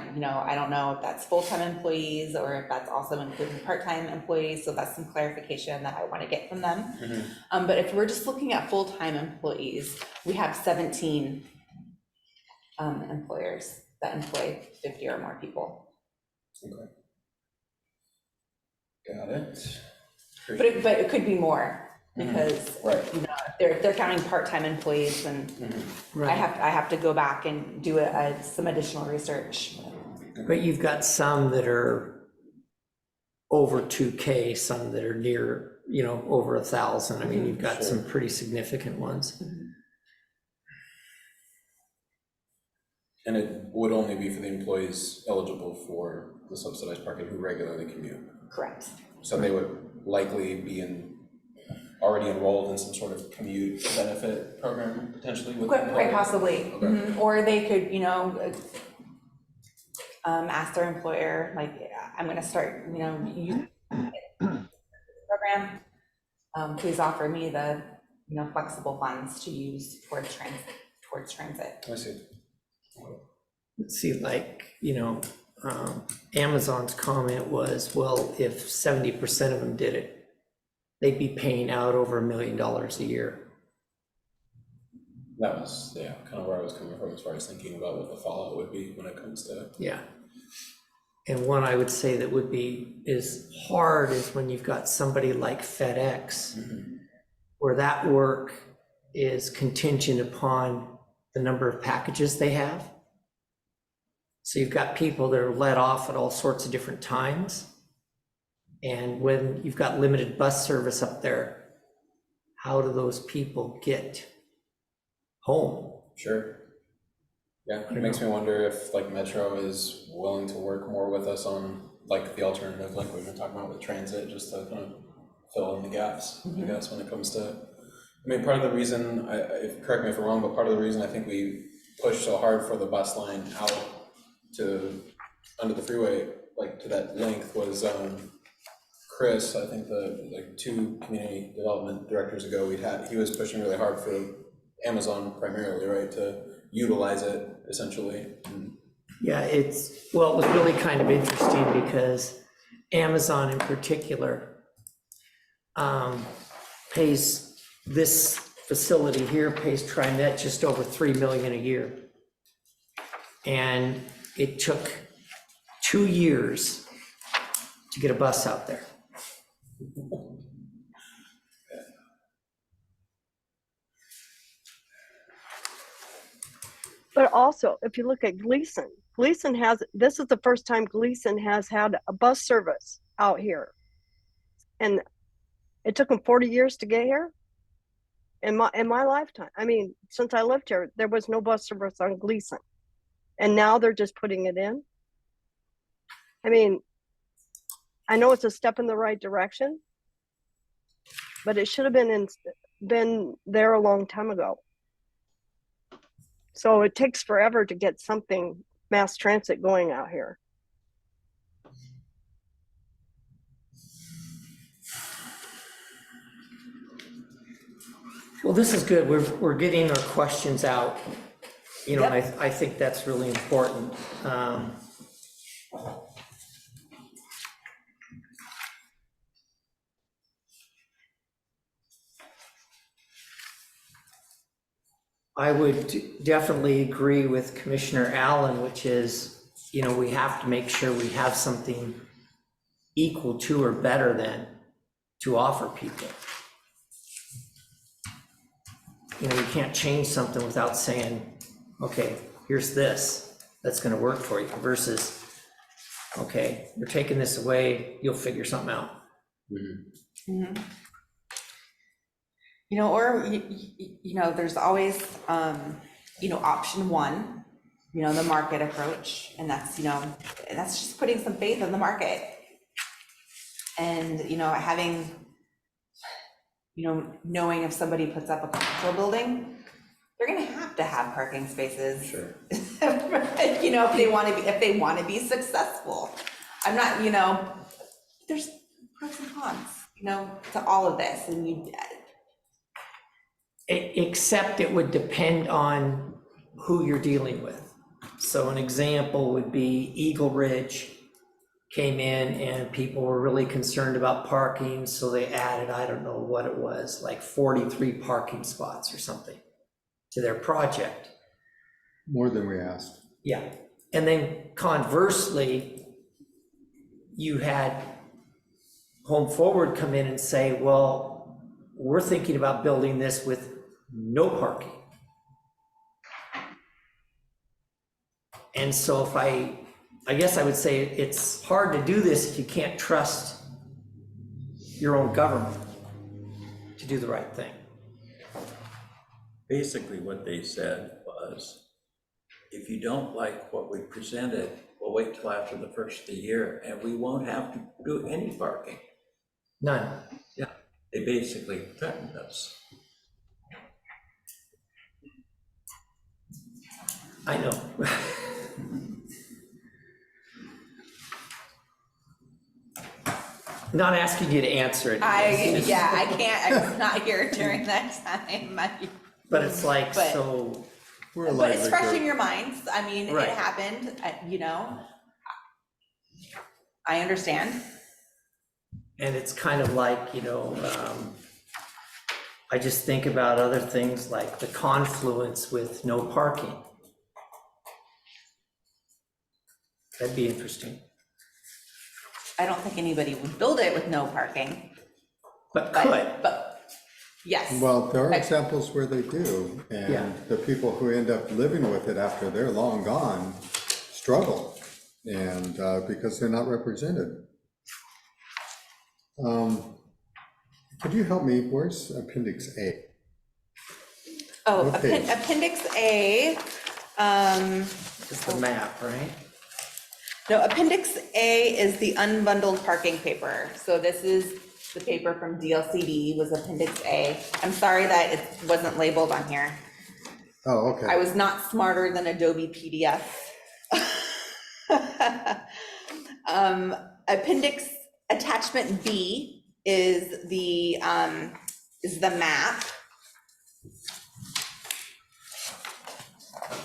don't know if that's full-time employees or if that's also including part-time employees. So that's some clarification that I want to get from them. But if we're just looking at full-time employees, we have 17 employers that employ 50 or more people. Okay. Got it. But it could be more, because Right. if they're counting part-time employees, then I have to go back and do some additional research. But you've got some that are over 2K, some that are near, over 1,000. I mean, you've got some pretty significant ones. And it would only be for the employees eligible for the subsidized parking who regularly commute. Correct. So they would likely be already enrolled in some sort of commute benefit program potentially with Quite possibly. Okay. Or they could, ask their employer, like, I'm going to start, you program. Please offer me the, flexible funds to use towards transit. I see. Let's see, Amazon's comment was, well, if 70% of them did it, they'd be paying out over $1 million a year. That was, kind of where I was coming from as far as thinking about what the fallout would be when it comes to. Yeah. And one I would say that would be is hard is when you've got somebody like FedEx, where that work is contingent upon the number of packages they have. So you've got people that are let off at all sorts of different times. And when you've got limited bus service up there, how do those people get home? Sure. Yeah, it makes me wonder if Metro is willing to work more with us on the alternative, like we've been talking about with transit, just to kind of fill in the gaps, I guess, when it comes to, part of the reason, correct me if I'm wrong, but part of the reason I think we pushed so hard for the bus line out to under the freeway, to that length was, Chris, I think the 2 community development directors ago he was pushing really hard for Amazon primarily, right, to utilize it essentially. Yeah, it was really kind of interesting because Amazon in particular pays, this facility here pays TriMet just over $3 million a year. And it took 2 years to get a bus out there. But also, if you look at Gleason this is the first time Gleason has had a bus service out here. And it took them 40 years to get here. In my lifetime, since I lived here, there was no bus service on Gleason. And now they're just putting it in. I know it's a step in the right direction, but it should have been there a long time ago. So it takes forever to get something mass transit going out here. Well, this is good. We're getting our questions out, and Yep. I think that's really important. I would definitely agree with Commissioner Allen, which is, we have to make sure we have something equal to or better than to offer people. You can't change something without saying, okay, here's this that's gonna work for you, versus, okay, you're taking this away, you'll figure something out. Mhm. Or, there's always, option one, the market approach, and that's just putting some faith in the market. And, having, knowing if somebody puts up a commercial building, they're gonna have to have parking spaces. Sure. If they wanna be successful. I'm not, there's pros and cons, to all of this, and Except it would depend on who you're dealing with. So an example would be Eagle Ridge came in and people were really concerned about parking, so they added, I don't know what it was, like 43 parking spots or something to their project. More than we asked. Yeah, and then conversely, you had Home Forward come in and say, well, we're thinking about building this with no parking. And so if I guess I would say it's hard to do this if you can't trust your own government to do the right thing. Basically, what they said was, if you don't like what we presented, we'll wait till after the first of the year and we won't have to do any parking. None. Yeah, they basically threatened us. I know. Not asking you to answer it. I can't, I was not here during that time. But it's like, But- so, But it's fresh in your minds. I mean, it Right. happened, I understand. and it's kind of like, I just think about other things like the confluence with no parking. That'd be interesting. I don't think anybody would build it with no parking, But could. but yes. Well, there are Okay. examples where they do, Yeah. and the people who end up living with it after they're long gone struggle, and because they're not represented. Could you help me? Where's Appendix A? Oh, what page? Appendix A, It's the map, right? no, Appendix A is the unbundled parking paper. So this is the paper from DLCD was Appendix A. I'm sorry that it wasn't labeled on here. Oh, okay. I was not smarter than Adobe PDF. Appendix Attachment B is the map,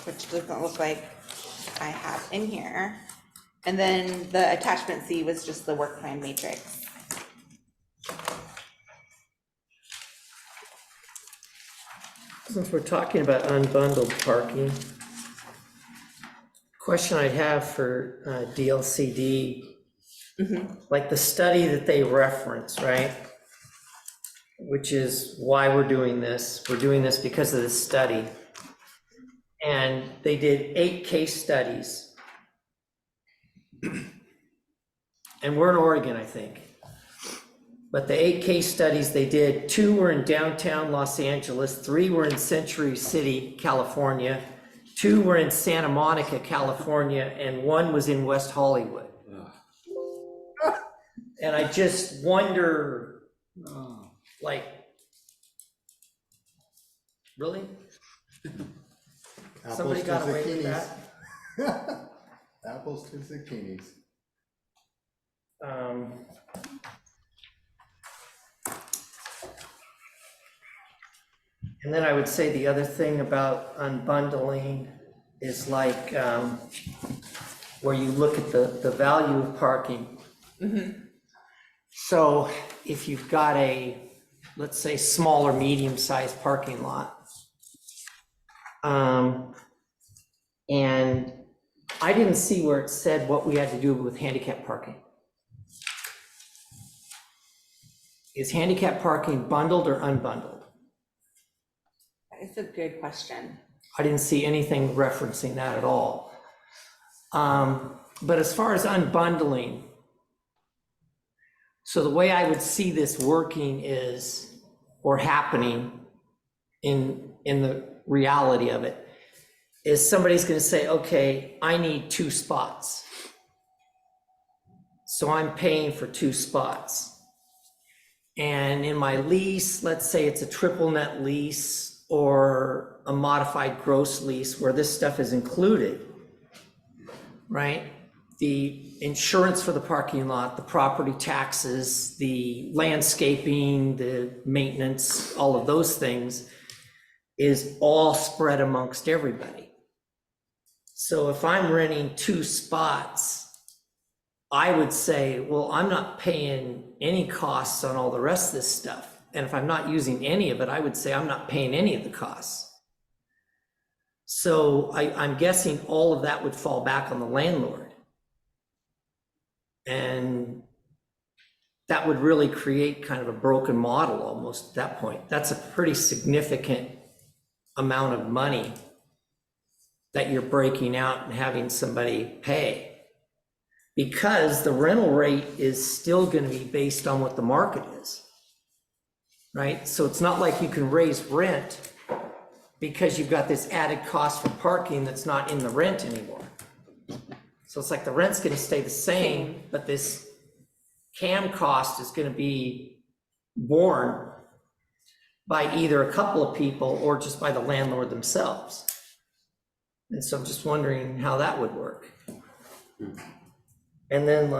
which doesn't look like I have in here. And then the attachment C was just the work plan matrix. Since we're talking about unbundled parking, question I'd have for DLCD, like the study that they reference, right? Which is why we're doing this. We're doing this because of this study. And they did 8 case studies. And we're in Oregon, I think. But the 8 case studies they did, 2 were in downtown Los Angeles, 3 were in Century City, California, 2 were in Santa Monica, California, and 1 was in West Hollywood. And I just wonder, like, really? Somebody Apples got to away with zucchinis. that? Apples to zucchinis. And then I would say the other thing about unbundling is like, where you look at the value of parking. So if you've got a, let's say, small or medium-sized parking lot, And I didn't see where it said what we had to do with handicap parking. Is handicap parking bundled or unbundled? It's a good question. I didn't see anything referencing that at all. But as far as unbundling, so the way I would see this working is, or happening in the reality of it, is somebody's gonna say, okay, I need 2 spots. So I'm paying for 2 spots. And in my lease, let's say it's a triple net lease or a modified gross lease where this stuff is included, right? The insurance for the parking lot, the property taxes, the landscaping, the maintenance, all of those things is all spread amongst everybody. So if I'm renting 2 spots, I would say, well, I'm not paying any costs on all the rest of this stuff. And if I'm not using any of it, I would say I'm not paying any of the costs. So I'm guessing all of that would fall back on the landlord. And that would really create kind of a broken model almost at that point. That's a pretty significant amount of money that you're breaking out and having somebody pay. Because the rental rate is still going to be based on what the market is, right? So it's not like you can raise rent because you've got this added cost for parking that's not in the rent anymore. So it's like the rent's going to stay the same, but this CAM cost is going to be borne by either a couple of people or just by the landlord themselves. And so I'm just wondering how that would work. And then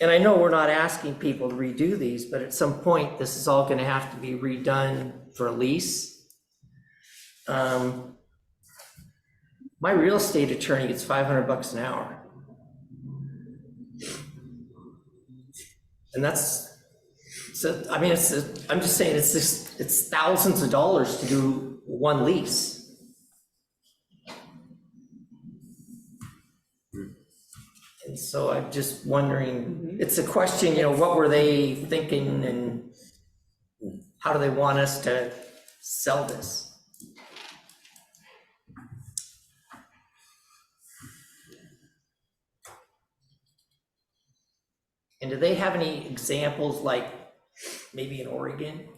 and I know we're not asking people to redo these, but at some point, this is all gonna have to be redone for a lease. My real estate attorney gets $500 an hour. And that's, so, I mean, I'm just saying, it's thousands of dollars to do one lease. And so I'm just wondering, it's a question, what were they thinking and how do they want us to sell this? And do they have any examples like maybe in Oregon?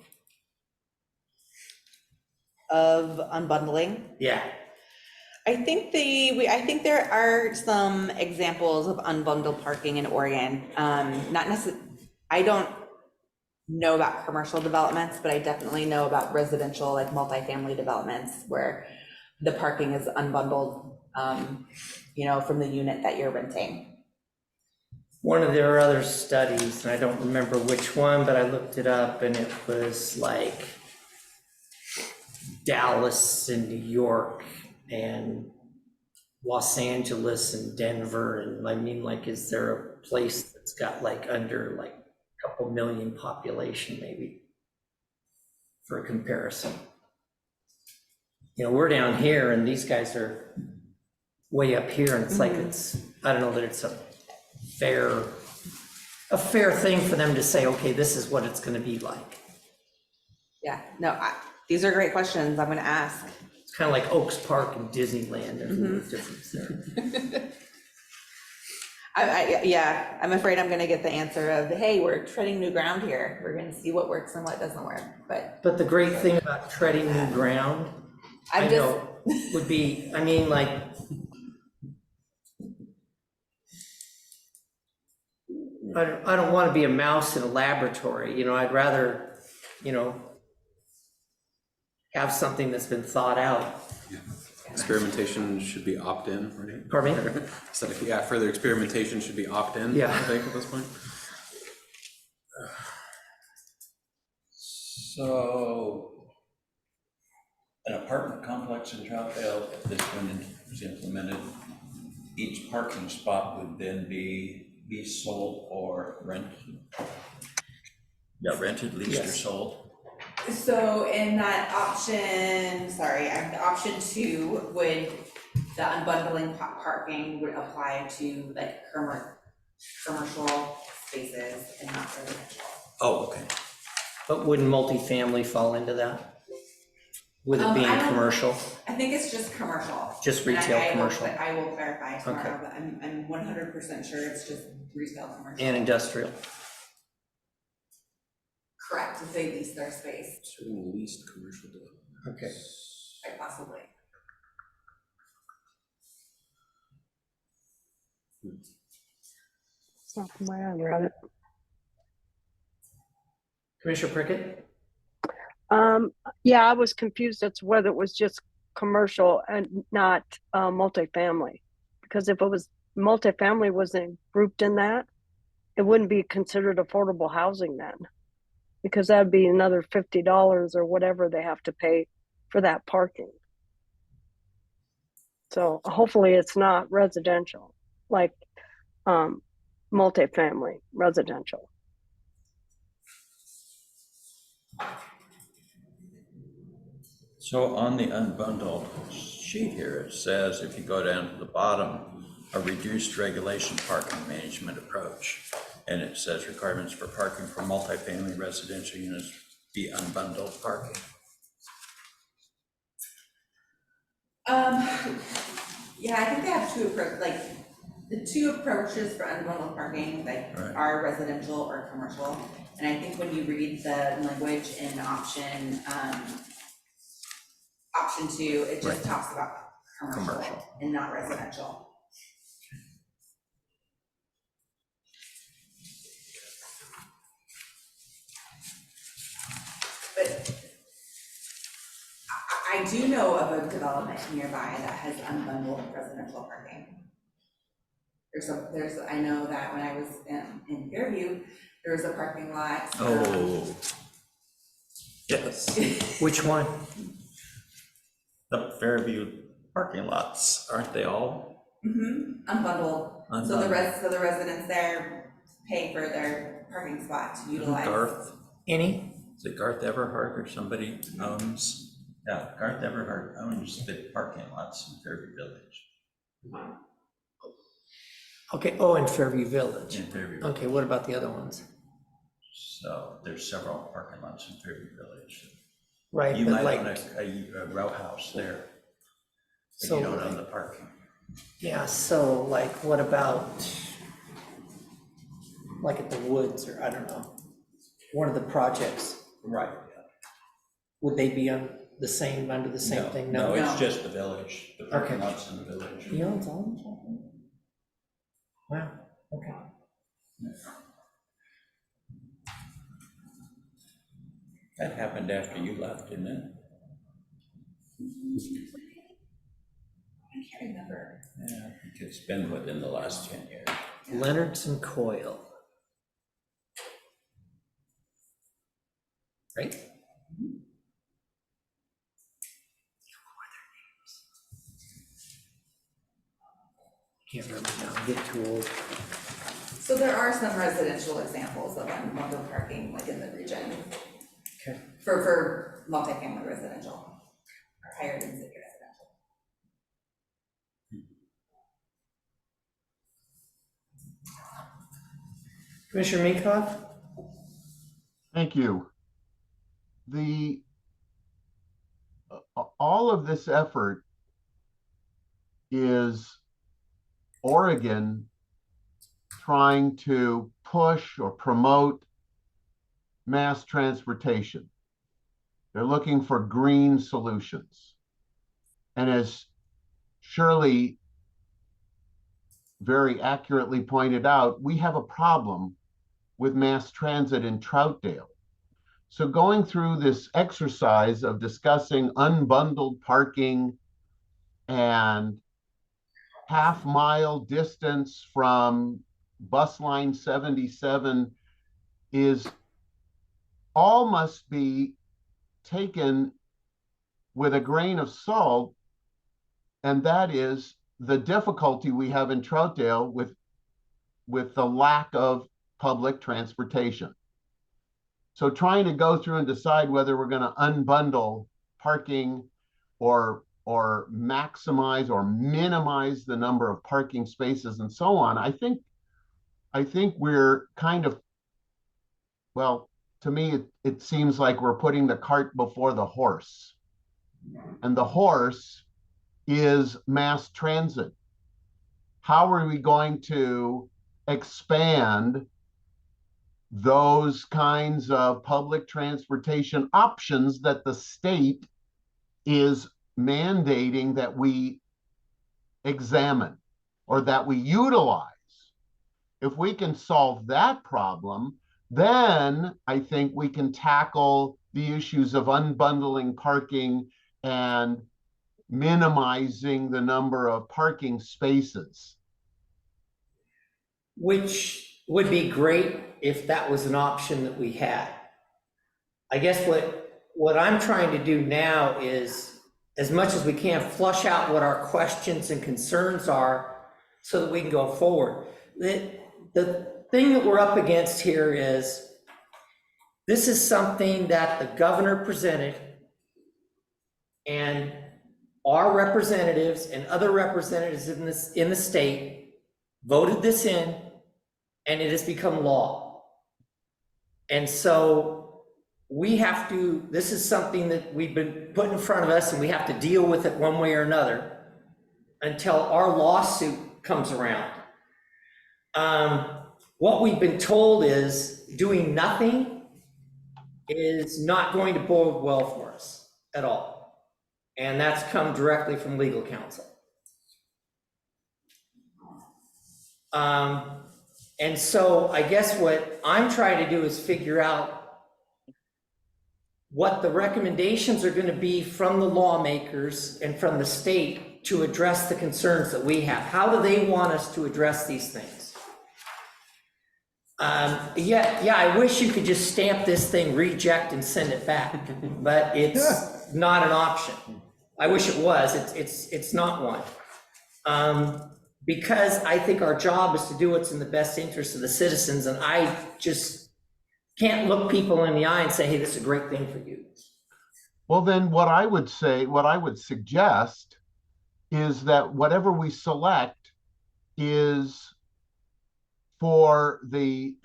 Of unbundling. Yeah. I think there are some examples of unbundled parking in Oregon. Not necessarily, I don't know about commercial developments, but I definitely know about residential, like multifamily developments where the parking is unbundled, from the unit that you're renting. One of their other studies, and I don't remember which one, but I looked it up and it was like Dallas and New York and Los Angeles and Denver. And I mean, like, is there a place that's got like under like a couple million population maybe for a comparison? We're down here and these guys are way up here and it's like, I don't know that it's a fair thing for them to say, okay, this is what it's going to be like. Yeah, no, these are great questions I'm going to ask. It's kind of like Oaks Park and Disneyland. There's a little difference there. I'm afraid I'm going to get the answer of, hey, we're treading new ground here. We're going to see what works and what doesn't work. But the great thing about treading new ground, would be, I mean, like, I don't want to be a mouse in a laboratory. I'd rather, have something that's been thought out. Yeah. Experimentation should be opt-in, right? Pardon me? So, yeah, further experimentation should be opt-in, Yeah. I think, at this point. So, an apartment complex in Troutdale, if this one was implemented, each parking spot would then be sold or rented? Yeah, rented, leased, or Yes. sold. So in that option, sorry, option 2 would, the unbundling parking would apply to like commercial spaces and not residential. Oh, okay. But wouldn't multifamily fall into that? With it being I don't- commercial, I think it's just commercial. just And retail I will- commercial I will clarify tomorrow, Okay. but I'm 100% sure it's just retail commercial. and industrial? Correct, if they lease their space, Certain leased commercial development. Okay. quite possibly. It's not the way I read it. Commissioner Prickett? Yeah, I was confused as to whether it was just commercial and not multifamily. Because if it was multifamily wasn't grouped in that, it wouldn't be considered affordable housing then. Because that'd be another $50 or whatever they have to pay for that parking. So hopefully it's not residential, like multifamily residential. So on the unbundled sheet here, it says, if you go down to the bottom, a reduced regulation parking management approach. And it says requirements for parking for multifamily residential units be unbundled parking. Yeah, I think they have two approaches, like, the two approaches for unbundled parking, like, Right. are residential or commercial. And I think when you read the language in option 2, it just Right. talks about commercial Commercial. and not residential. But I do know of a development nearby that has unbundled residential parking. I know that when I was in Fairview, there was a parking lot. Oh, yes. Which one? The Fairview parking lots, aren't they all? Unbundled. So the residents there pay for their parking spot to utilize. Garth, Any? is it Garth Everhart or somebody owns? Yeah, Garth Everhart owns the parking lots in Fairview Village. Okay, oh, in Fairview Village. In Fairview Village. Okay, what about the other ones? So there's several parking lots in Fairview Village. Right, You but might like, own a row house there, but so, you don't own the parking. yeah, so like, what about, like at the Woods, or I don't know, one of the projects, Right. would they be on the same, under the same thing? No, No. it's just the village, the parking Okay. lots in the village. He owns all of them? Wow, okay. That happened after you left, didn't it? I can't remember. Yeah, I think it's been within the last 10 years. Leonard's and Coyle. Right? Can't remember now, I get too old. So there are some residential examples of unbundled parking, like in the region. Okay. For multifamily residential, or higher density residential. Commissioner Minkoff? Thank you. All of this effort is Oregon trying to push or promote mass transportation. They're looking for green solutions. And as Shirley very accurately pointed out, we have a problem with mass transit in Troutdale. So going through this exercise of discussing unbundled parking and half-mile distance from bus line 77 is all must be taken with a grain of salt, and that is the difficulty we have in Troutdale with the lack of public transportation. So trying to go through and decide whether we're going to unbundle parking or maximize or minimize the number of parking spaces and so on, I think we're kind of, well, to me, it seems like we're putting the cart before the horse. And the horse is mass transit. How are we going to expand those kinds of public transportation options that the state is mandating that we examine or that we utilize? If we can solve that problem, then I think we can tackle the issues of unbundling parking and minimizing the number of parking spaces. Which would be great if that was an option that we had. I guess what I'm trying to do now is, as much as we can, flush out what our questions and concerns are so that we can go forward. The thing that we're up against here is, this is something that the governor presented, and our representatives and other representatives in the state voted this in, and it has become law. And so we have to, this is something that we've been put in front of us, and we have to deal with it one way or another until our lawsuit comes around. What we've been told is doing nothing is not going to bode well for us at all. And that's come directly from legal counsel. And so I guess what I'm trying to do is figure out what the recommendations are going to be from the lawmakers and from the state to address the concerns that we have. How do they want us to address these things? Yeah, I wish you could just stamp this thing, reject, and send it back, but it's not an option. I wish it was. It's not one. Because I think our job is to do what's in the best interest of the citizens, and I just can't look people in the eye and say, hey, this is a great thing for you. Well, then what I would suggest is that whatever we select is for the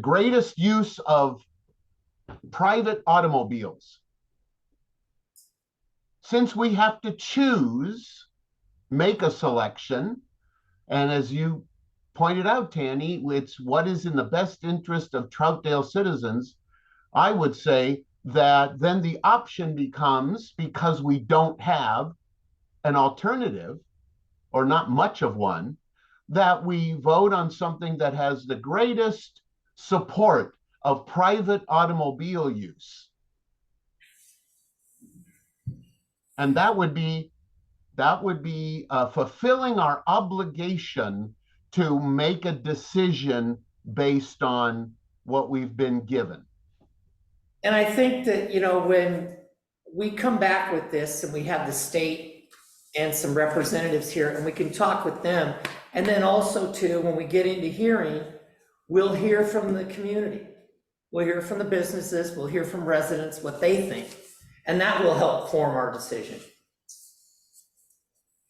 greatest use of private automobiles. Since we have to choose, make a selection, and as you pointed out, Tanny, it's what is in the best interest of Troutdale citizens. I would say that then the option becomes, because we don't have an alternative, or not much of one, that we vote on something that has the greatest support of private automobile use. And that would be fulfilling our obligation to make a decision based on what we've been given. And I think that, when we come back with this and we have the state and some representatives here, and we can talk with them, and then also too, when we get into hearing, we'll hear from the community. We'll hear from the businesses, we'll hear from residents, what they think, and that will help form our decision.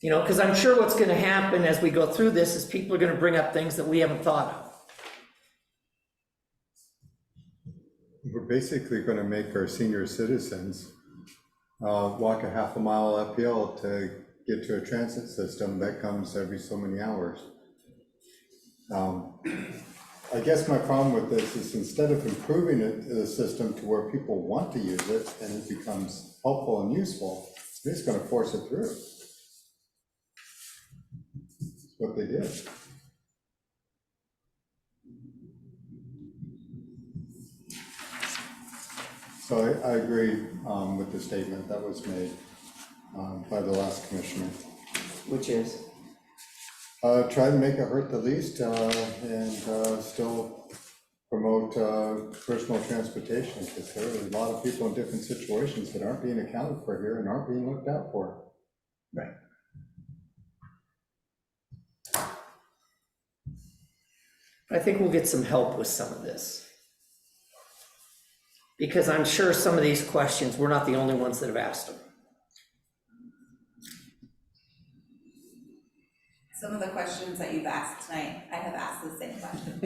Because I'm sure what's going to happen as we go through this is people are going to bring up things that we haven't thought of. We're basically going to make our senior citizens walk a half a mile uphill to get to a transit system that comes every so many hours. I guess my problem with this is, instead of improving the system to where people want to use it and it becomes helpful and useful, they're just going to force it through. That's what they did. So I agree with the statement that was made by the last commissioner. Which is? Try to make it hurt the least and still promote personal transportation, because there are a lot of people in different situations that aren't being accounted for here and aren't being looked out for. Right. I think we'll get some help with some of this. Because I'm sure some of these questions, we're not the only ones that have asked them. Some of the questions that you've asked tonight, I have asked the same question.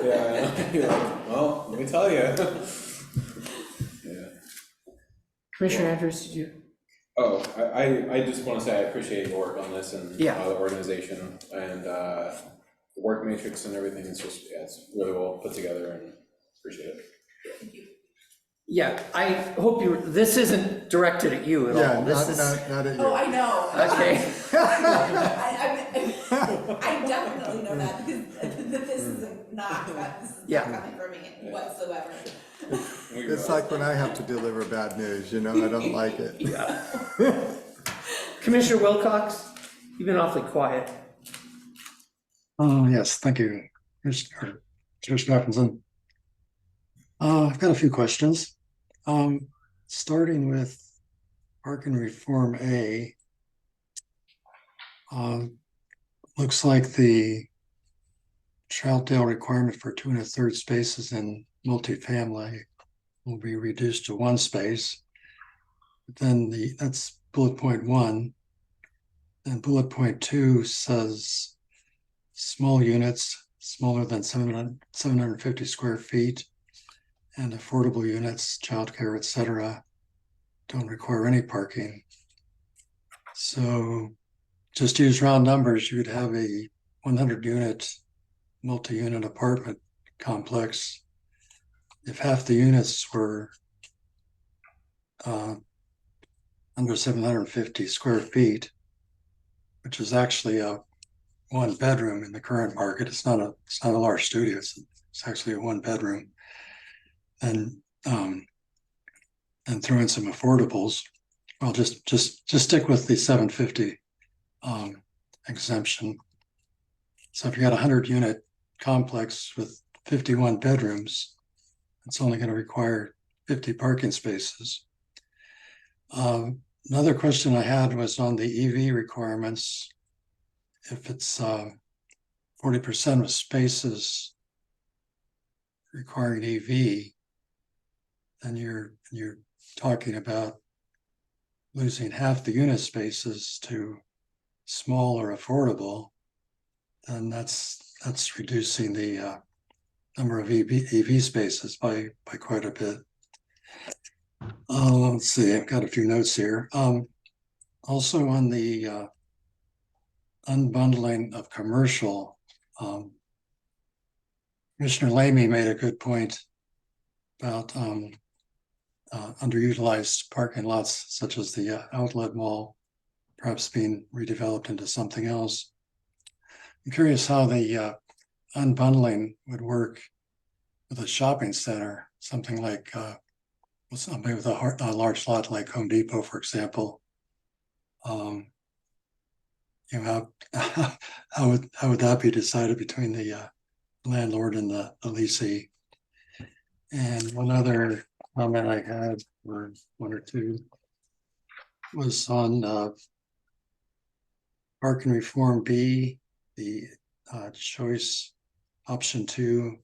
Yeah, you're like, well, let me tell you. Yeah. Commissioner Andrews, did you? Oh, I just want to say I appreciate your work on this and Yeah. the organization and the work matrix and everything. It's just, yeah, it's really well put together and appreciate it. Yeah, I hope this isn't directed at you at Yeah, all. This is, not at you. Oh, I know. okay. I definitely know that because this is not Yeah. coming from me whatsoever. It's like when I have to deliver bad news, I don't like it. Yeah. Commissioner Wilcox, you've been awfully quiet. Yes, thank you, Commissioner Stephenson. I've got a few questions. Starting with Park and Reform A. Looks like the Troutdale requirement for 2 1/3 spaces in multifamily will be reduced to 1 space. Then that's bullet point 1. And bullet point 2 says small units smaller than 750 square feet and affordable units, childcare, etc., don't require any parking. So just use round numbers, you would have a 100-unit multi-unit apartment complex. If half the units were under 750 square feet, which is actually a 1 bedroom in the current market, it's not a large studio, it's actually a 1 bedroom. And throw in some affordables. Well, just stick with the 750 exemption. So if you got a 100-unit complex with 51 bedrooms, it's only going to require 50 parking spaces. Another question I had was on the EV requirements. If it's 40% of spaces requiring EV, then you're talking about losing half the unit spaces to small or affordable, and that's reducing the number of EV spaces by quite a bit. Let's see, I've got a few notes here. Also on the unbundling of commercial, Commissioner Lamy made a good point about underutilized parking lots, such as the outlet mall, perhaps being redeveloped into something else. I'm curious how the unbundling would work with a shopping center, something like somebody with a large lot like Home Depot, for example. How would that be decided between the landlord and the leasee? And one other comment I had, or 1 or 2, was on Park and Reform B, the choice option 2,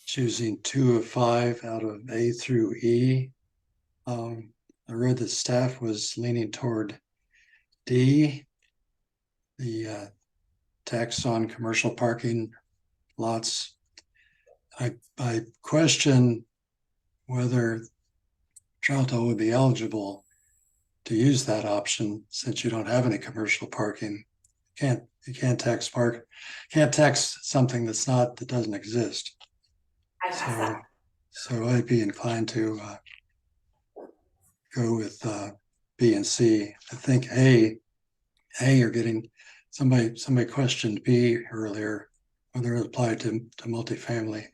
choosing 2 of 5 out of A through E. I read that staff was leaning toward D, the tax on commercial parking lots. I question whether Troutdale would be eligible to use that option since you don't have any commercial parking. You can't tax something that doesn't exist. So I'd be inclined to go with B and C. I think A, you're getting somebody questioned B earlier, whether it applied to multifamily.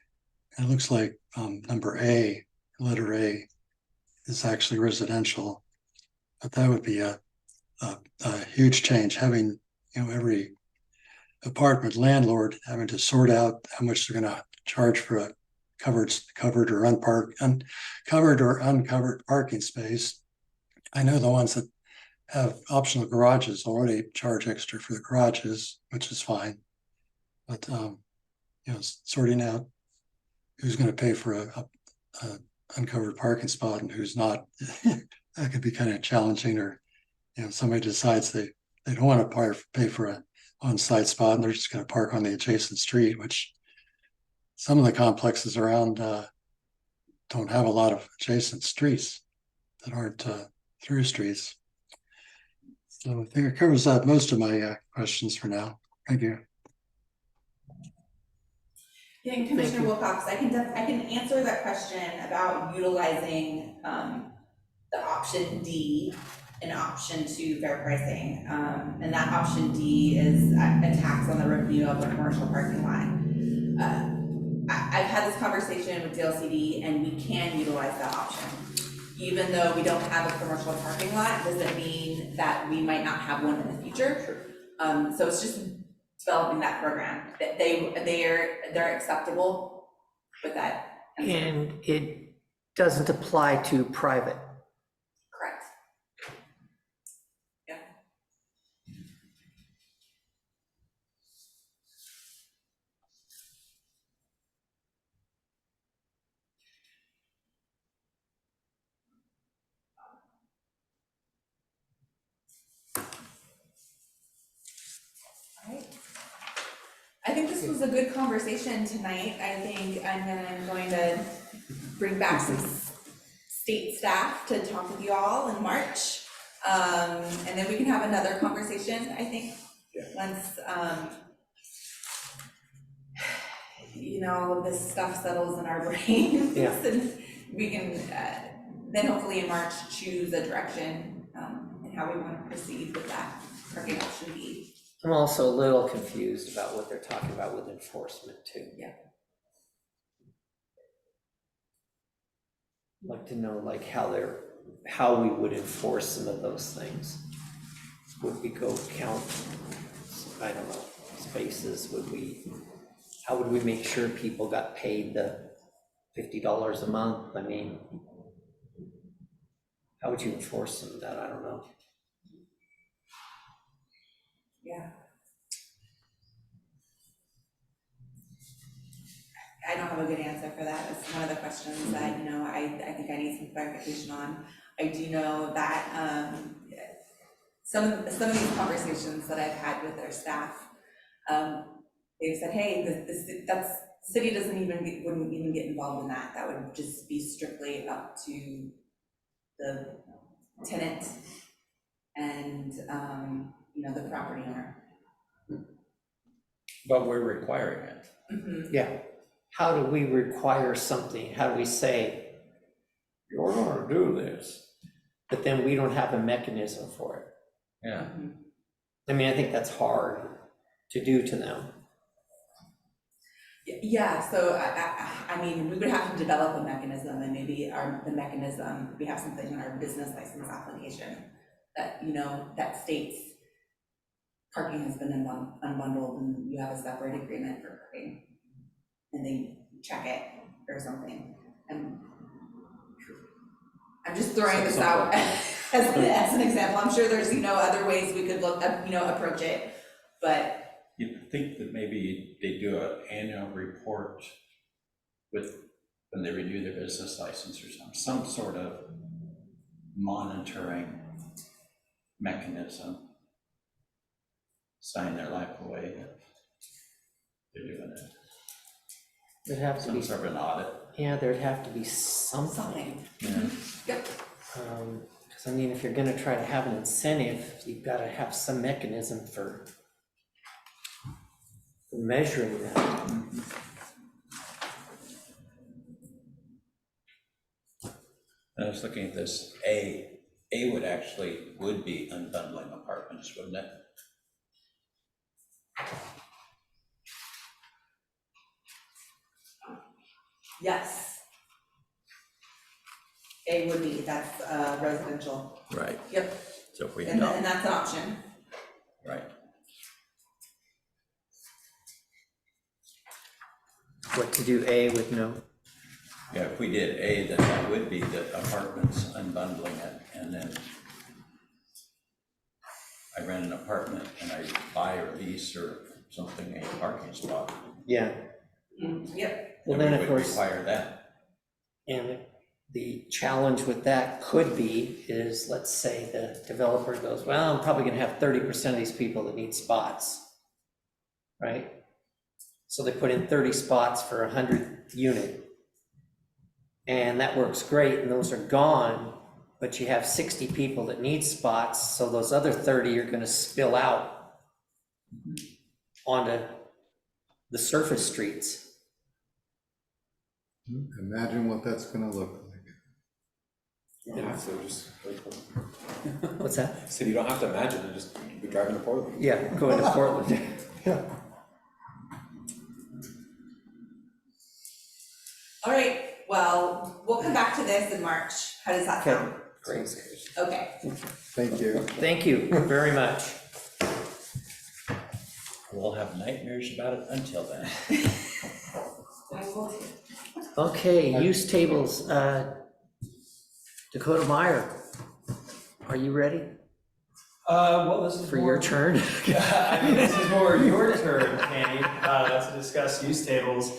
And it looks like number A, letter A, is actually residential. But that would be a huge change, having every apartment landlord having to sort out how much they're going to charge for a covered or uncovered parking space. I know the ones that have optional garages already charge extra for the garages, which is fine. But sorting out who's gonna pay for a uncovered parking spot and who's not. That could be kind of challenging, or, somebody decides they don't want to pay for a on-site spot and they're just gonna park on the adjacent street, which some of the complexes around don't have a lot of adjacent streets that aren't through streets. So I think it covers up most of my questions for now. Thank you. Yeah, and Commissioner Wilcox, I can answer that question about utilizing the option D and option 2 fair pricing. And that option D is a tax on the revenue of a commercial parking lot. I've had this conversation with DLCD and we can utilize that option. Even though we don't have a commercial parking lot, doesn't mean that we might not have one in the future. So it's just developing that program, that they're acceptable with that. And it doesn't apply to private. Correct. Yeah. All right. I think this was a good conversation tonight. I think I'm going to bring back some state staff to talk with you all in March. And then we can have another conversation, I think, once, all of this stuff settles in our brains. Yeah. And we can, then hopefully in March, choose a direction and how we want to proceed with that parking option B. I'm also a little confused about what they're talking about with enforcement too. Yeah. I'd like to know how we would enforce some of those things. Would we go count, I don't know, spaces? How would we make sure people got paid the $50 a month? I mean, how would you enforce some of that? I don't know. Yeah. I don't have a good answer for that. It's one of the questions that, I think I need some clarification on. I do know that some of these conversations that I've had with their staff, they've said, hey, the city wouldn't even get involved in that. That would just be strictly up to the tenant and the property owner. But we're requiring it. Mm-hmm. Yeah. How do we require something? How do we say, you're gonna do this, but then we don't have a mechanism for it? Yeah. Mm-hmm. I mean, I think that's hard to do to them. Yeah, so I mean, we would have to develop a mechanism, and maybe the mechanism, we have something in our business license application that, that states parking has been unbundled and you have a separate agreement for parking. And they check it or something. And I'm just throwing this out as an example. I'm sure there's, other ways we could approach it, but. You'd think that maybe they do an annual report when they renew their business license or some sort of monitoring mechanism, sign their life away if they're doing it. There'd have to be Some sort of an audit. Yeah, there'd have to be something. Yeah. Mm-hmm. Yep. Because I mean, if you're gonna try to have an incentive, you've gotta have some mechanism for measuring that. Mm-hmm. I was looking at this, A would be unbundling apartments, wouldn't it? Yes. A would be, that's residential. Right. Yep. So if we And adopt, that's an option. right. What to do A with no? Yeah, if we did A, then that would be the apartments unbundling it, and then I rent an apartment and I buy or lease or something, a parking spot. Yeah. Yep. Well, and then, we of would course, require that. and the challenge with that could be is, let's say the developer goes, well, I'm probably gonna have 30% of these people that need spots, right? So they put in 30 spots for a 100 unit. And that works great, and those are gone, but you have 60 people that need spots, so those other 30 are gonna spill out onto the surface streets. Imagine what that's gonna look like. You don't have to, just, What's that? so you don't have to imagine it, just be driving to Portland. Yeah, going to Portland. All right, well, we'll come back to this in March. How does that Okay, sound? great. Okay. Thank you. Thank you very much. We'll have nightmares about it until then. Okay, use tables, Dakota Meyer, are you ready Well, this is for more- your turn? I mean, this is more your turn, Kenny, to discuss use tables.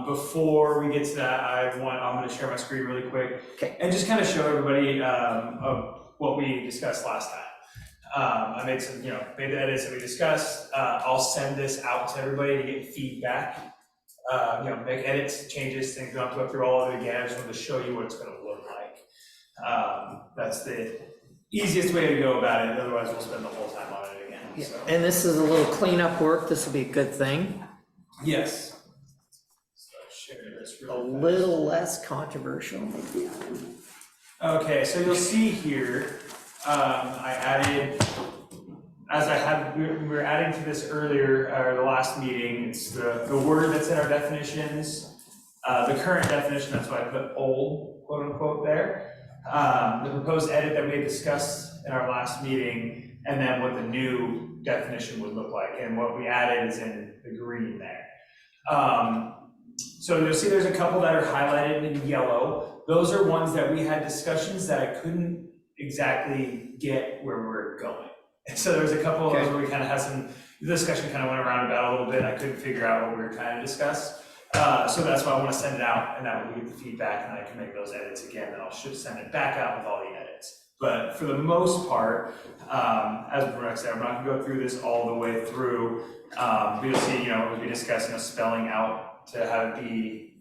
Before we get to that, I'm gonna share my screen really quick. Okay. And just kind of show everybody, of what we discussed last time. I made some, made the edits that we discussed. I'll send this out to everybody to get feedback. Make edits, changes, things, we don't have to go through all of it again. I just wanted to show you what it's gonna look like. That's the easiest way to go about it, otherwise we'll spend the whole time on it again, Yeah, so. and this is a little cleanup work, this will be a good thing, Yes. So share this a really fast. little less controversial. Okay, so you'll see here, I added, we were adding to this earlier, or the last meeting, it's the word that's in our definitions, the current definition, that's why I put old, quote unquote, there. The proposed edit that we had discussed in our last meeting, and then what the new definition would look like, and what we added is in the green there. So you'll see there's a couple that are highlighted in yellow. Those are ones that we had discussions that I couldn't exactly get where we're going. And so there was a couple of those where we kind of had some, the discussion kind of went around about a little bit. I couldn't figure out what we were trying to discuss. So that's why I want to send it out, and that way we get the feedback and I can make those edits again, and I'll send it back out with all the edits. But for the most part, as Brooke said, I'm not gonna go through this all the way through. But you'll see, as we discuss, spelling out to have it be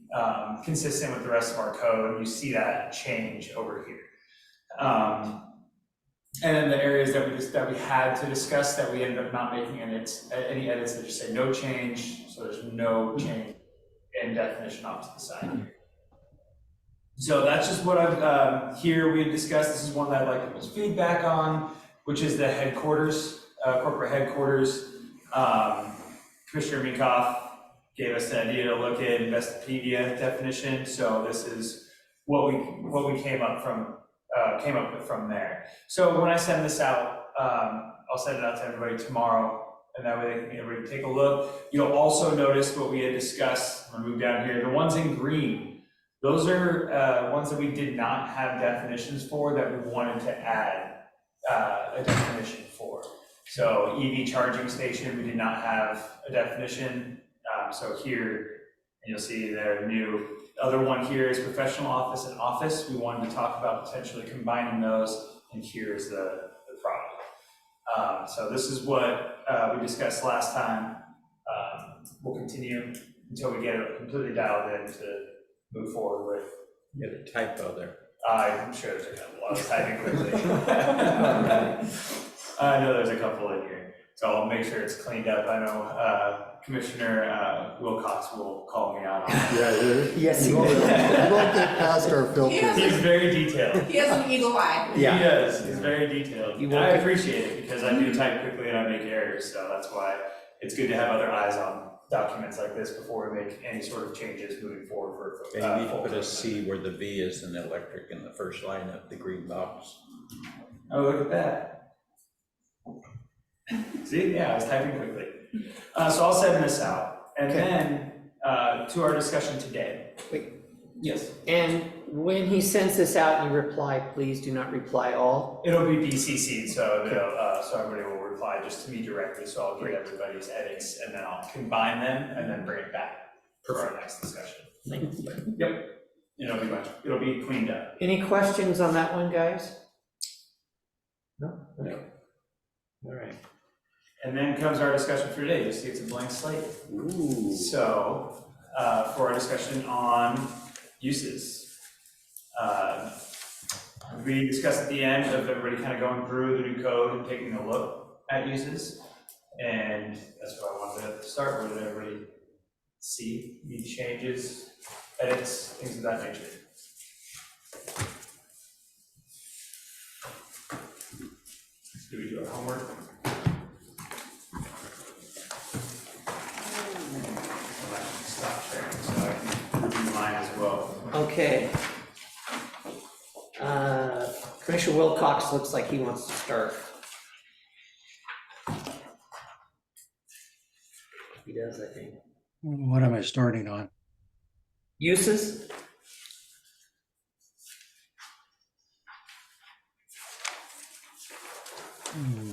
consistent with the rest of our code. You see that change over here. And then the areas that we had to discuss that we ended up not making any edits that just say no change, so there's no change in definition off to the side here. So that's just what I've, here we had discussed. This is one that I'd like people's feedback on, which is the headquarters, corporate headquarters. Commissioner Minkoff gave us the idea to look at Investopedia definition. So this is what we came up with from there. So when I send this out, I'll send it out to everybody tomorrow, and that way everybody take a look. You'll also notice what we had discussed. I'm gonna move down here. The ones in green, those are ones that we did not have definitions for that we wanted to add a definition for. So EV charging station, we did not have a definition. So here, you'll see their new, other one here is professional office and office. We wanted to talk about potentially combining those, and here's the product. So this is what we discussed last time. We'll continue until we get it completely dialed in to move forward with. You had a typo there. I'm sure there's a couple. I was typing quickly. I know there's a couple in here, so I'll make sure it's cleaned up. I know Commissioner Wilcox will call me out on that. Yeah, Yes, you won't get past our filter. He's very detailed. He has an eagle eye. Yeah. He does. He's very detailed. You And I won't- appreciate it because I do type quickly and I make errors, so that's why it's good to have other eyes on documents like this before we make any sort of changes moving forward for. And you need to put a C where the V is in electric in the first line of the green box. Oh, look at that. See, yeah, I was typing quickly. So I'll send this out, and then to our discussion today. Wait. Yes. And when he sends this out and you reply, please do not reply all. It'll be BCC'd, so so everybody will reply just to me directly, so I'll get everybody's edits, and then I'll combine them and then bring it back. for our next discussion. Thank you. Yep, it'll be cleaned up. Any questions on that one, guys? No? Okay. All right. And then comes our discussion for today. You'll see it's a blank slate. Ooh. So, for our discussion on uses. We discussed at the end of everybody kind of going through the new code and taking a look at uses. And that's what I wanted to start with. Everybody see any changes, edits, things of that nature. Do we do our homework? Stop sharing so I can review mine as well. Okay. Commissioner Wilcox looks like he wants to start. He does, I think. What am I starting on? Uses?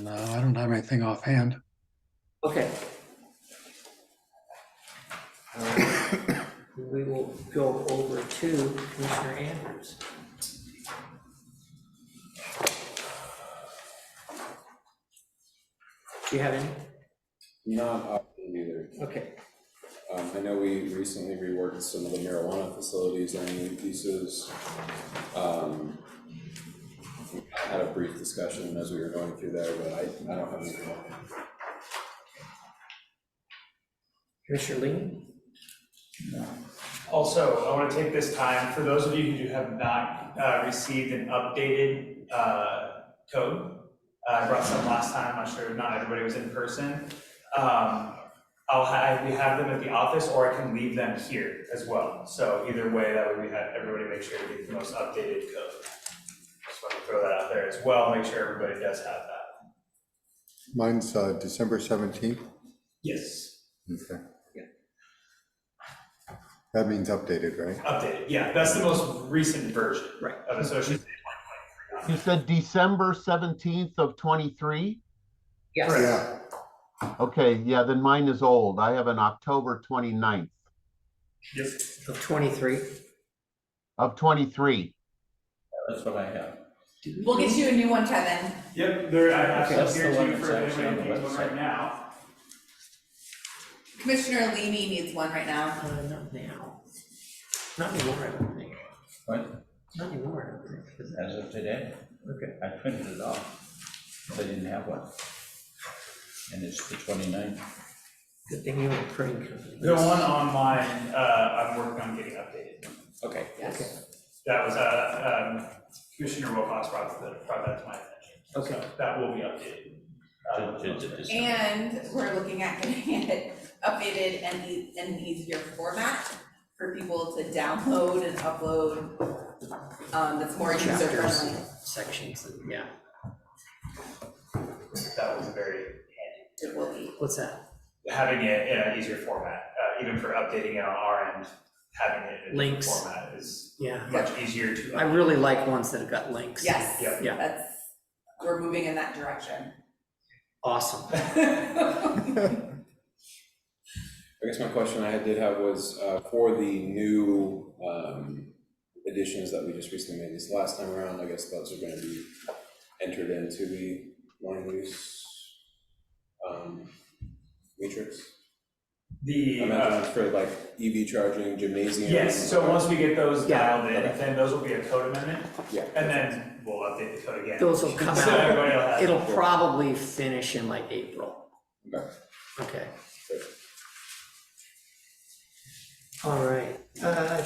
No, I don't have anything offhand. Okay. We will go over to Commissioner Andrews. Do you have any? Not often either. Okay. I know we recently reworked some of the marijuana facilities and uses. I had a brief discussion as we were going through there, but I don't have anything. Commissioner Lee? Also, I want to take this time, for those of you who have not received an updated code, I brought some last time, I'm not sure, not everybody was in person. We have them at the office, or I can leave them here as well. So either way, that way we have everybody make sure to get the most updated code. Just want to throw that out there as well, make sure everybody does have that. Mine's December 17th. Yes. Okay. That means updated, right? Updated, yeah, that's the most recent version. Right. Of Associated. You said December 17th of 23? Yes. Yeah. Okay, yeah, then mine is old. I have an October 29th Yep. Of 23. of 23. That's what I have. We'll get you a new one, Kevin. Yep, there, I have Okay, some that's here the one too that's for actually on anybody the who needs one website. right now. Commissioner Leamy needs one right now. Not now. Not anymore, I don't think. What, Not anymore, I don't think. Is that- as of today? Okay. I printed it off. They didn't have one. And it's the 29th. Good thing you have a printing company. The one on mine, I'm working on getting updated. Okay. Yes. That was, Commissioner Wilcox brought that to my attention. Okay. So that will be updated. And we're looking at getting it updated and in an easier format for people to download and upload. That's more user Chapters, friendly. sections, yeah. That was very handy. It will be. What's that? Having it in an easier format, even for updating it on our end, having it in a different Links. format is Yeah. much easier to. I really like ones that have got links. Yes. Yeah. Yeah. That's, we're moving in that direction. Awesome. I guess my question I did have was for the new additions that we just recently made this last time around, I guess those are going to be entered into the land use matrix. The, I imagine for like EV charging, gymnasium. yes, so once we get those Yeah. dialed in, Okay. then those will be a code amendment, Yeah. and then we'll update the code again. Those will come So out. everybody will have. It'll probably finish in like April. Okay. Okay. Good. All right.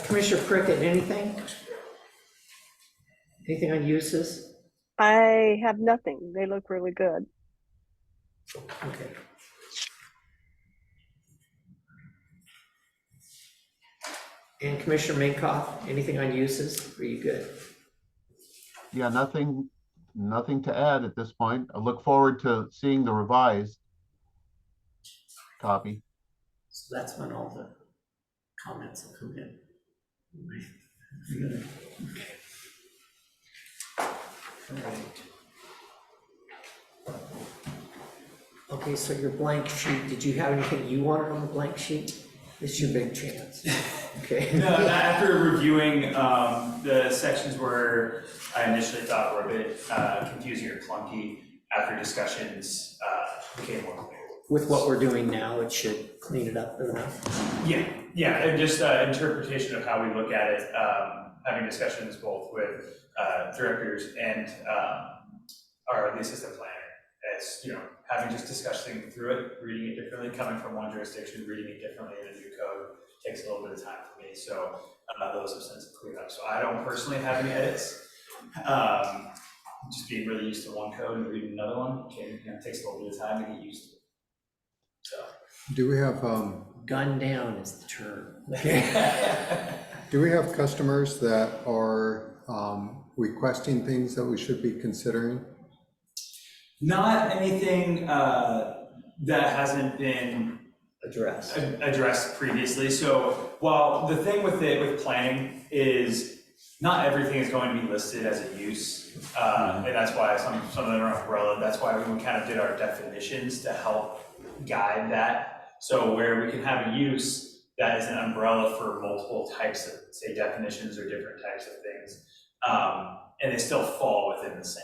Commissioner Prickett, anything? Anything on uses? I have nothing. They look really good. Okay. And Commissioner Minkoff, anything on uses? Are you good? Yeah, nothing to add at this point. I look forward to seeing the revised copy. So that's when all the comments will come in. Okay. All right. Okay, so your blank sheet, did you have anything you wanted on the blank sheet? It's your big chance. Okay. No, after reviewing the sections where I initially thought were a bit confusing or clunky, after discussions became more clear. With what we're doing now, it should clean it up enough. Yeah, and just interpretation of how we look at it, having discussions both with directors and the assistant planner. As you know, having just discussing through it, reading it differently, coming from one jurisdiction, reading it differently in a new code takes a little bit of time for me. So those have since cleared up. So I don't personally have any edits. Just being really used to one code and reading another one takes a little bit of time to get used to. So Do we have, Gun down is the term. do we have customers that are requesting things that we should be considering? Not anything that hasn't been Address. previously. So while the thing with planning is not everything is going to be listed as a use, and that's why some of them are umbrella. That's why we kind of did our definitions to help guide that. So where we can have a use that is an umbrella for multiple types of, say, definitions or different types of things, and they still fall within the same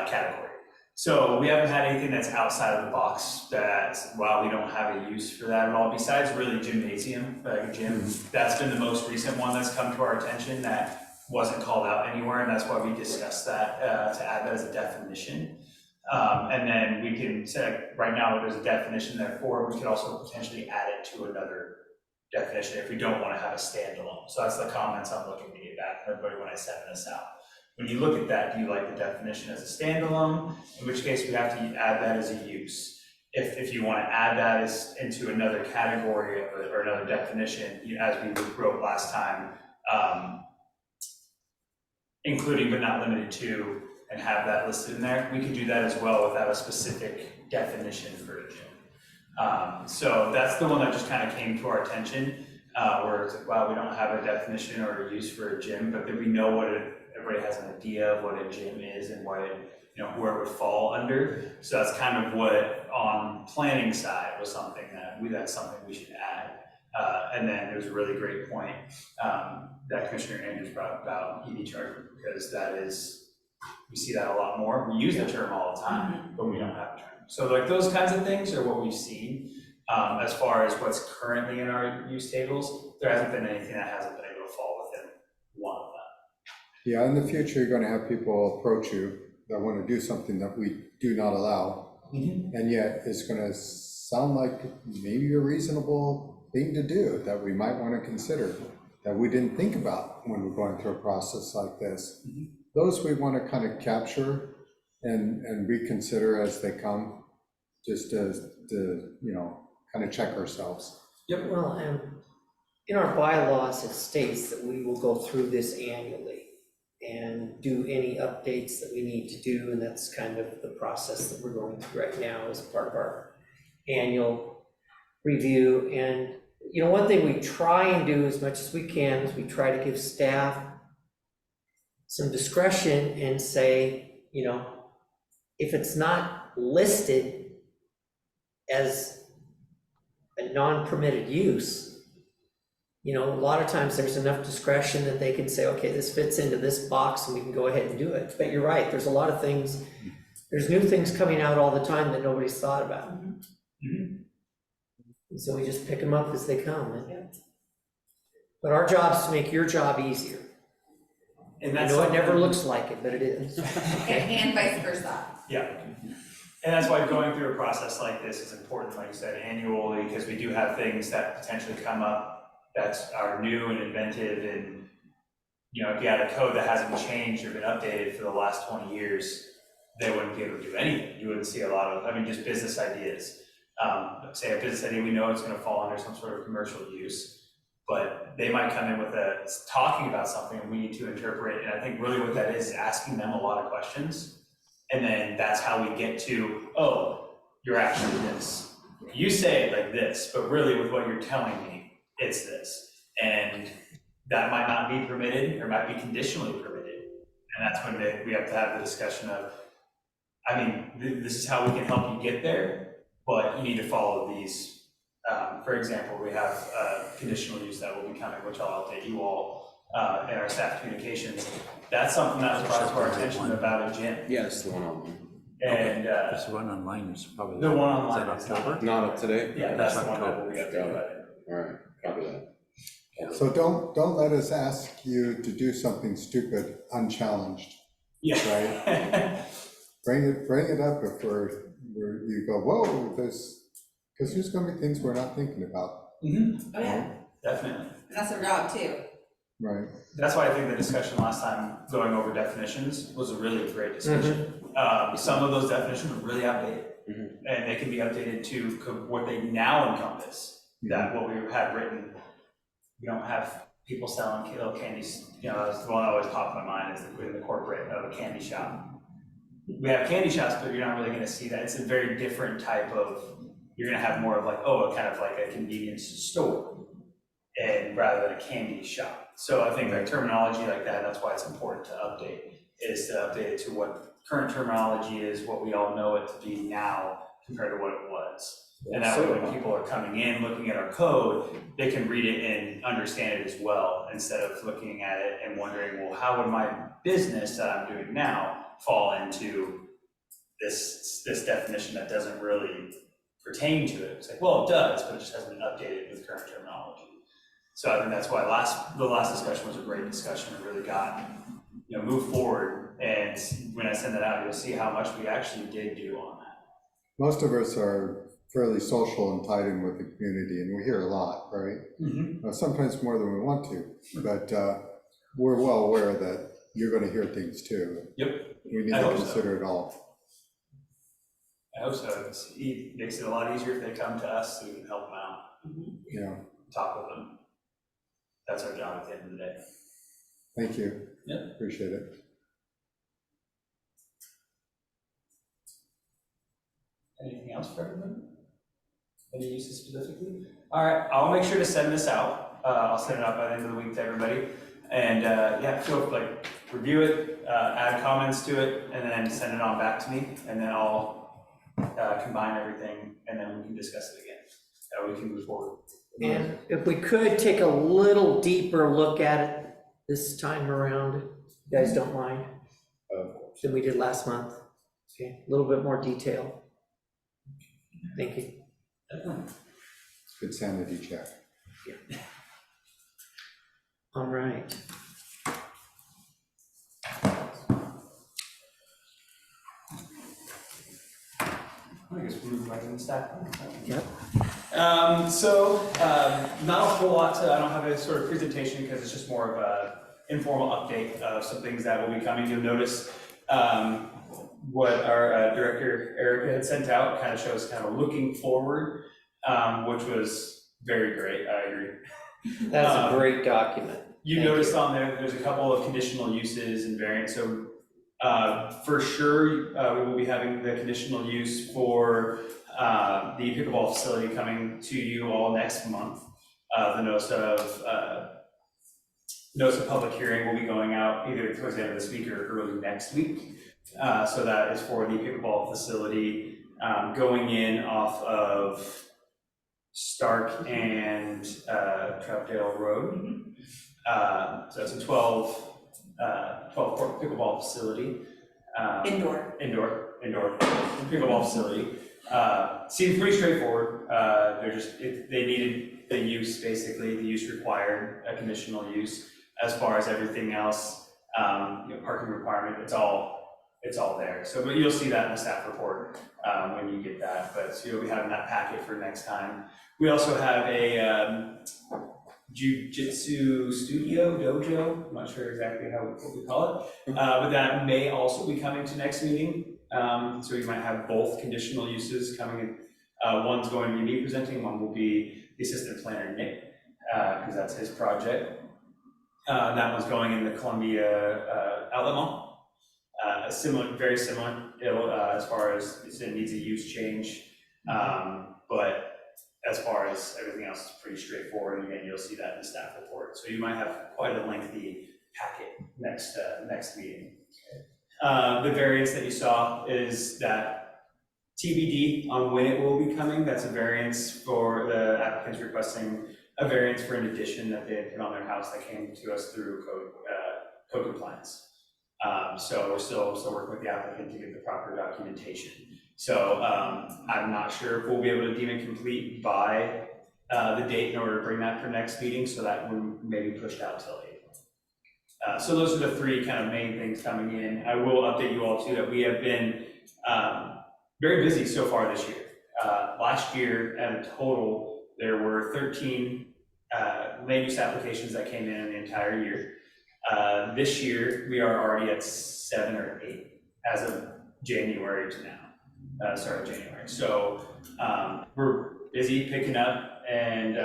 category. So we haven't had anything that's outside of the box that, well, we don't have a use for that at all, besides really gymnasium, like gym. That's been the most recent one that's come to our attention that wasn't called out anywhere, and that's why we discussed that to add that as a definition. And then we can say, right now there's a definition there for it, we could also potentially add it to another definition if we don't want to have a standalone. So that's the comments I'm looking to get back from everybody when I send this out. When you look at that, do you like the definition as a standalone? In which case we have to add that as a use. If you want to add that as into another category of it, or another definition, as we wrote last time, including but not limited to, and have that listed in there, we could do that as well without a specific definition for a gym. So that's the one that just kind of came to our attention, where it's like, wow, we don't have a definition or a use for a gym, but then we know what everybody has an idea of what a gym is and what it, where it would fall under. So that's kind of what on planning side was something that's something we should add. And then there's a really great point that Commissioner Andrews brought up about EV charging, because that is, we see that a lot more. We use the term all the time, but we don't have a term. So like those kinds of things are what we've seen. As far as what's currently in our use tables, there hasn't been anything that hasn't been able to fall within one of them. Yeah, in the future, you're going to have people approach you that want to do something that we do not allow. And yet it's going to sound like maybe a reasonable thing to do that we might want to consider, that we didn't think about when we're going through a process like this. Those we want to kind of capture and reconsider as they come, just to kind of check ourselves. Yep. Well, and in our bylaws, it states that we will go through this annually and do any updates that we need to do, and that's kind of the process that we're going through right now as part of our annual review. And one thing we try and do as much as we can is we try to give staff some discretion and say, if it's not listed as a non-permitted use, a lot of times there's enough discretion that they can say, okay, this fits into this box and we can go ahead and do it. But you're right, there's a lot of things, there's new things coming out all the time that nobody's thought about. And so we just pick them up as they come. But our job is to make your job easier. And I know it never looks like it, but it is. And vice versa. Yeah. And that's why going through a process like this is important, like you said, annually, because we do have things that potentially come up that are new and inventive. And, if you had a code that hasn't changed or been updated for the last 20 years, they wouldn't be able to do anything. You wouldn't see a lot of, just business ideas. Say a business idea, we know it's going to fall under some sort of commercial use, but they might come in with talking about something and we need to interpret. And I think really what that is asking them a lot of questions. And then that's how we get to, oh, you're actually this. You say it like this, but really with what you're telling me, it's this. And that might not be permitted or might be conditionally permitted. And that's when we have to have the discussion of, this is how we can help you get there, but you need to follow these For example, we have conditional use that will be coming, which I'll update you all in our staff communications. That's something that was brought to our attention about a gym. Yes, the one online. And This one online is probably. the one Is online that is October? Not up to date? Yeah, that's the one that will be updated by then. All right, copy that. So don't let us ask you to do something stupid unchallenged. Yeah. Bring it up if you go, whoa, because there's gonna be things we're not thinking about, Mm-hmm. Oh, yeah, Definitely. that's our job too. right? That's why I think the discussion last time going over definitions was a really great discussion. Some of those definitions are really outdated. Mhm. And they can be updated to what they now encompass, that what we had written. We don't have people selling kilo candies, that's the one that always popped in my mind is in the corporate of a candy shop. We have candy shops, but you're not really gonna see that. It's a very different type of, you're gonna have more of like, kind of like a convenience store and rather than a candy shop. So I think that terminology like that, that's why it's important to update, is to update it to what current terminology is, what we all know it to be now compared to what it was. And that way when people are coming in, looking at our code, they can read it and understand it as well, instead of looking at it and wondering, well, how would my business that I'm doing now fall into this definition that doesn't really pertain to it? It's like, well, it does, but it just hasn't been updated with current terminology. So I think that's why the last discussion was a great discussion. It really got, moved forward. And when I send that out, you'll see how much we actually did do on that. Most of us are fairly social and tied in with the community, and we hear a lot, right? Mm-hmm. Sometimes more than we want to, but we're well aware that you're gonna hear things too. Yep. We need I to hope so. consider it all. I hope so. It makes it a lot easier if they come to us so we can help them out, Yeah, talk with them. That's our job at the end of the day. thank you. Yeah. Appreciate it. Anything else for everybody? Any uses specifically? All right, I'll make sure to send this out. I'll send it out by the end of the week to everybody. And review it, add comments to it, and then send it on back to me. And then I'll combine everything, and then we can discuss it again. We can move forward. And if we could take a little deeper look at it this time around, if you guys don't mind, than we did last month. Okay, a little bit more detail. Thank you. Good sanity check. All right. I guess we'll move right in the stack. Yep. Not a whole lot I don't have a sort of presentation because it's just more of a informal update of some things that will be coming. You'll notice what our director Erica had sent out kind of shows kind of looking forward, which was very great. I agree. That's a great document. You noticed on there's a couple of conditional uses and variants. So for sure, we will be having the conditional use for the pickleball facility coming to you all next month. The notice of public hearing will be going out either towards the end of this week or early next week. So that is for the pickleball facility going in off of Stark and Troutdale Road. So it's a 12-court pickleball facility. Indoor pickleball facility. Seems pretty straightforward. They needed the use, basically, the use required, a conditional use. As far as everything else, parking requirement, it's all there. So, but you'll see that in the staff report when you get that. But so you'll be having that packet for next time. We also have a Jiu-Jitsu studio, dojo, I'm not sure exactly what we call it, but that may also be coming to next meeting. So you might have both conditional uses coming in. One's going to be me presenting, one will be the assistant planner, Nick, because that's his project. That one's going in the Columbia Outlet Mall. Very similar, as far as it needs a use change, but as far as everything else, it's pretty straightforward. And again, you'll see that in the staff report. So you might have quite a lengthy packet next meeting. The variance that you saw is that TBD on when it will be coming. That's a variance for the applicants requesting a variance for an addition that they had put on their house that came to us through code compliance. So we're still working with the applicant to get the proper documentation. So I'm not sure if we'll be able to deem it complete by the date in order to bring that for next meeting, so that we may be pushed out till April. So those are the three kind of main things coming in. I will update you all too that we have been very busy so far this year. Last year, at a total, there were 13 land use applications that came in the entire year. This year, we are already at 7 or 8 as of January to now, start of January. So we're busy picking up, and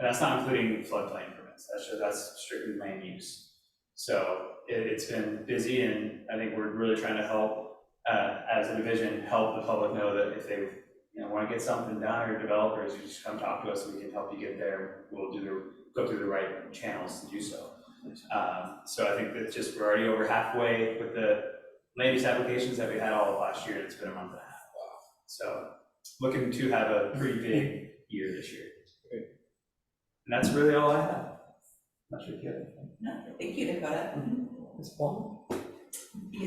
that's not including floodplain permits. That's strictly land use. So it's been busy, and I think we're really trying to help, as a division, help the public know that if they want to get something done, or developers, you just come talk to us and we can help you get there. We'll go through the right channels to do so. So I think that we're already over halfway with the land use applications that we had all of last year. It's been a month and a half. Wow. So looking to have a pretty big year this year. Great. And that's really all I have. Not sure if you have anything. No, thank you, Dakota. Ms. Paul?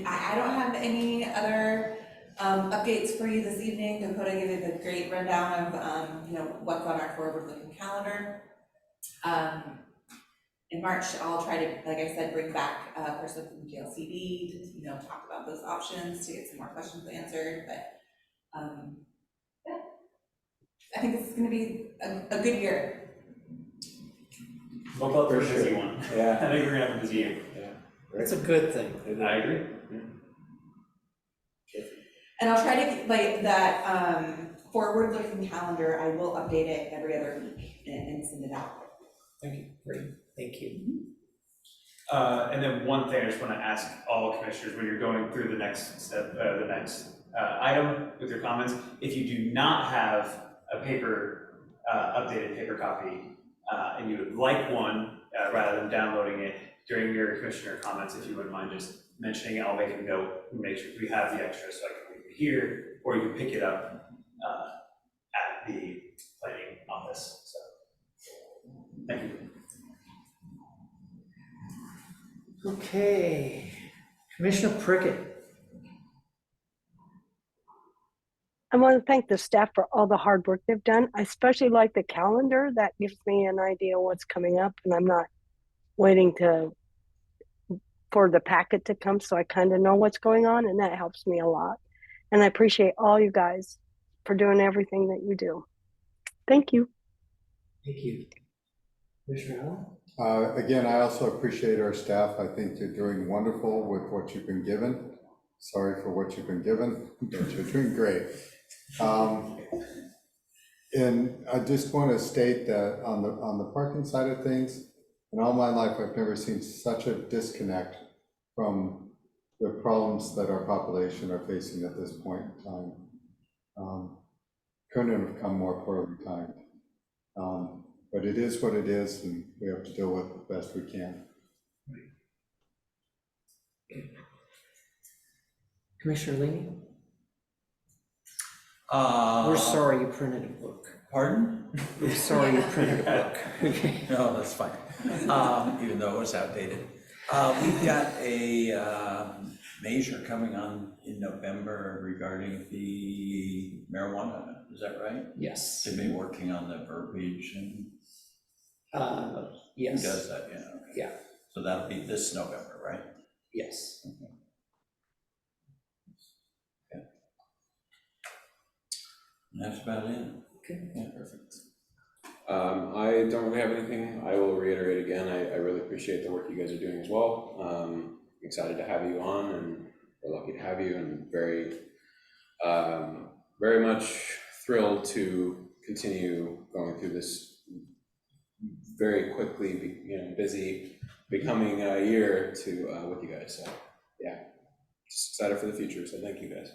I don't have any other updates for you this evening. Dakota gave you the great rundown of what's on our forward-looking calendar. In March, I'll try to, like I said, bring back a person from GLCD to talk about those options to get some more questions answered. But yeah, I think this is going to be a good year. Look out for a busy one. Yeah. I think we're gonna have a busy year. Yeah. It's a good thing. I agree. And I'll try to like that forward-looking calendar. I will update it every other week and send it out. Thank you. Great. Thank you. And then one thing I just want to ask all commissioners when you're going through the next step, the next item with your comments, if you do not have a updated paper copy, and you would like one rather than downloading it during your commissioner comments, if you wouldn't mind just mentioning it, I'll make a note and make sure we have the extra so I can leave it here, or you can pick it up at the planning office. So, thank you. Okay, Commissioner Prickett. I want to thank the staff for all the hard work they've done. I especially like the calendar. That gives me an idea of what's coming up, and I'm not waiting for the packet to come, so I kind of know what's going on, and that helps me a lot. And I appreciate all you guys for doing everything that you do. Thank you. Thank you. Commissioner Allen? Again, I also appreciate our staff. I think you're doing wonderful with what you've been given. Sorry for what you've been given, but you're doing great. And I just want to state that on the parking side of things, in all my life, I've never seen such a disconnect from the problems that our population are facing at this point in time. Couldn't have come more poorly timed. But it is what it is, and we have to deal with it the best we can. Commissioner Leamy? We're sorry you printed a book. Pardon? We're sorry you printed a book. Okay. No, that's fine, even though it was outdated. We've got a measure coming on in November regarding the marijuana, is that right? Yes. They've been working on the verbiage and who Yes. does that, yeah, okay. Yeah. So that'll be this November, right? Yes. Okay. And that's about it. Okay. Yeah, perfect. I don't really have anything. I will reiterate again, I really appreciate the work you guys are doing as well. Excited to have you on, and we're lucky to have you, and very much thrilled to continue going through this very quickly, busy becoming a year to with you guys. So yeah, just excited for the future. So thank you guys.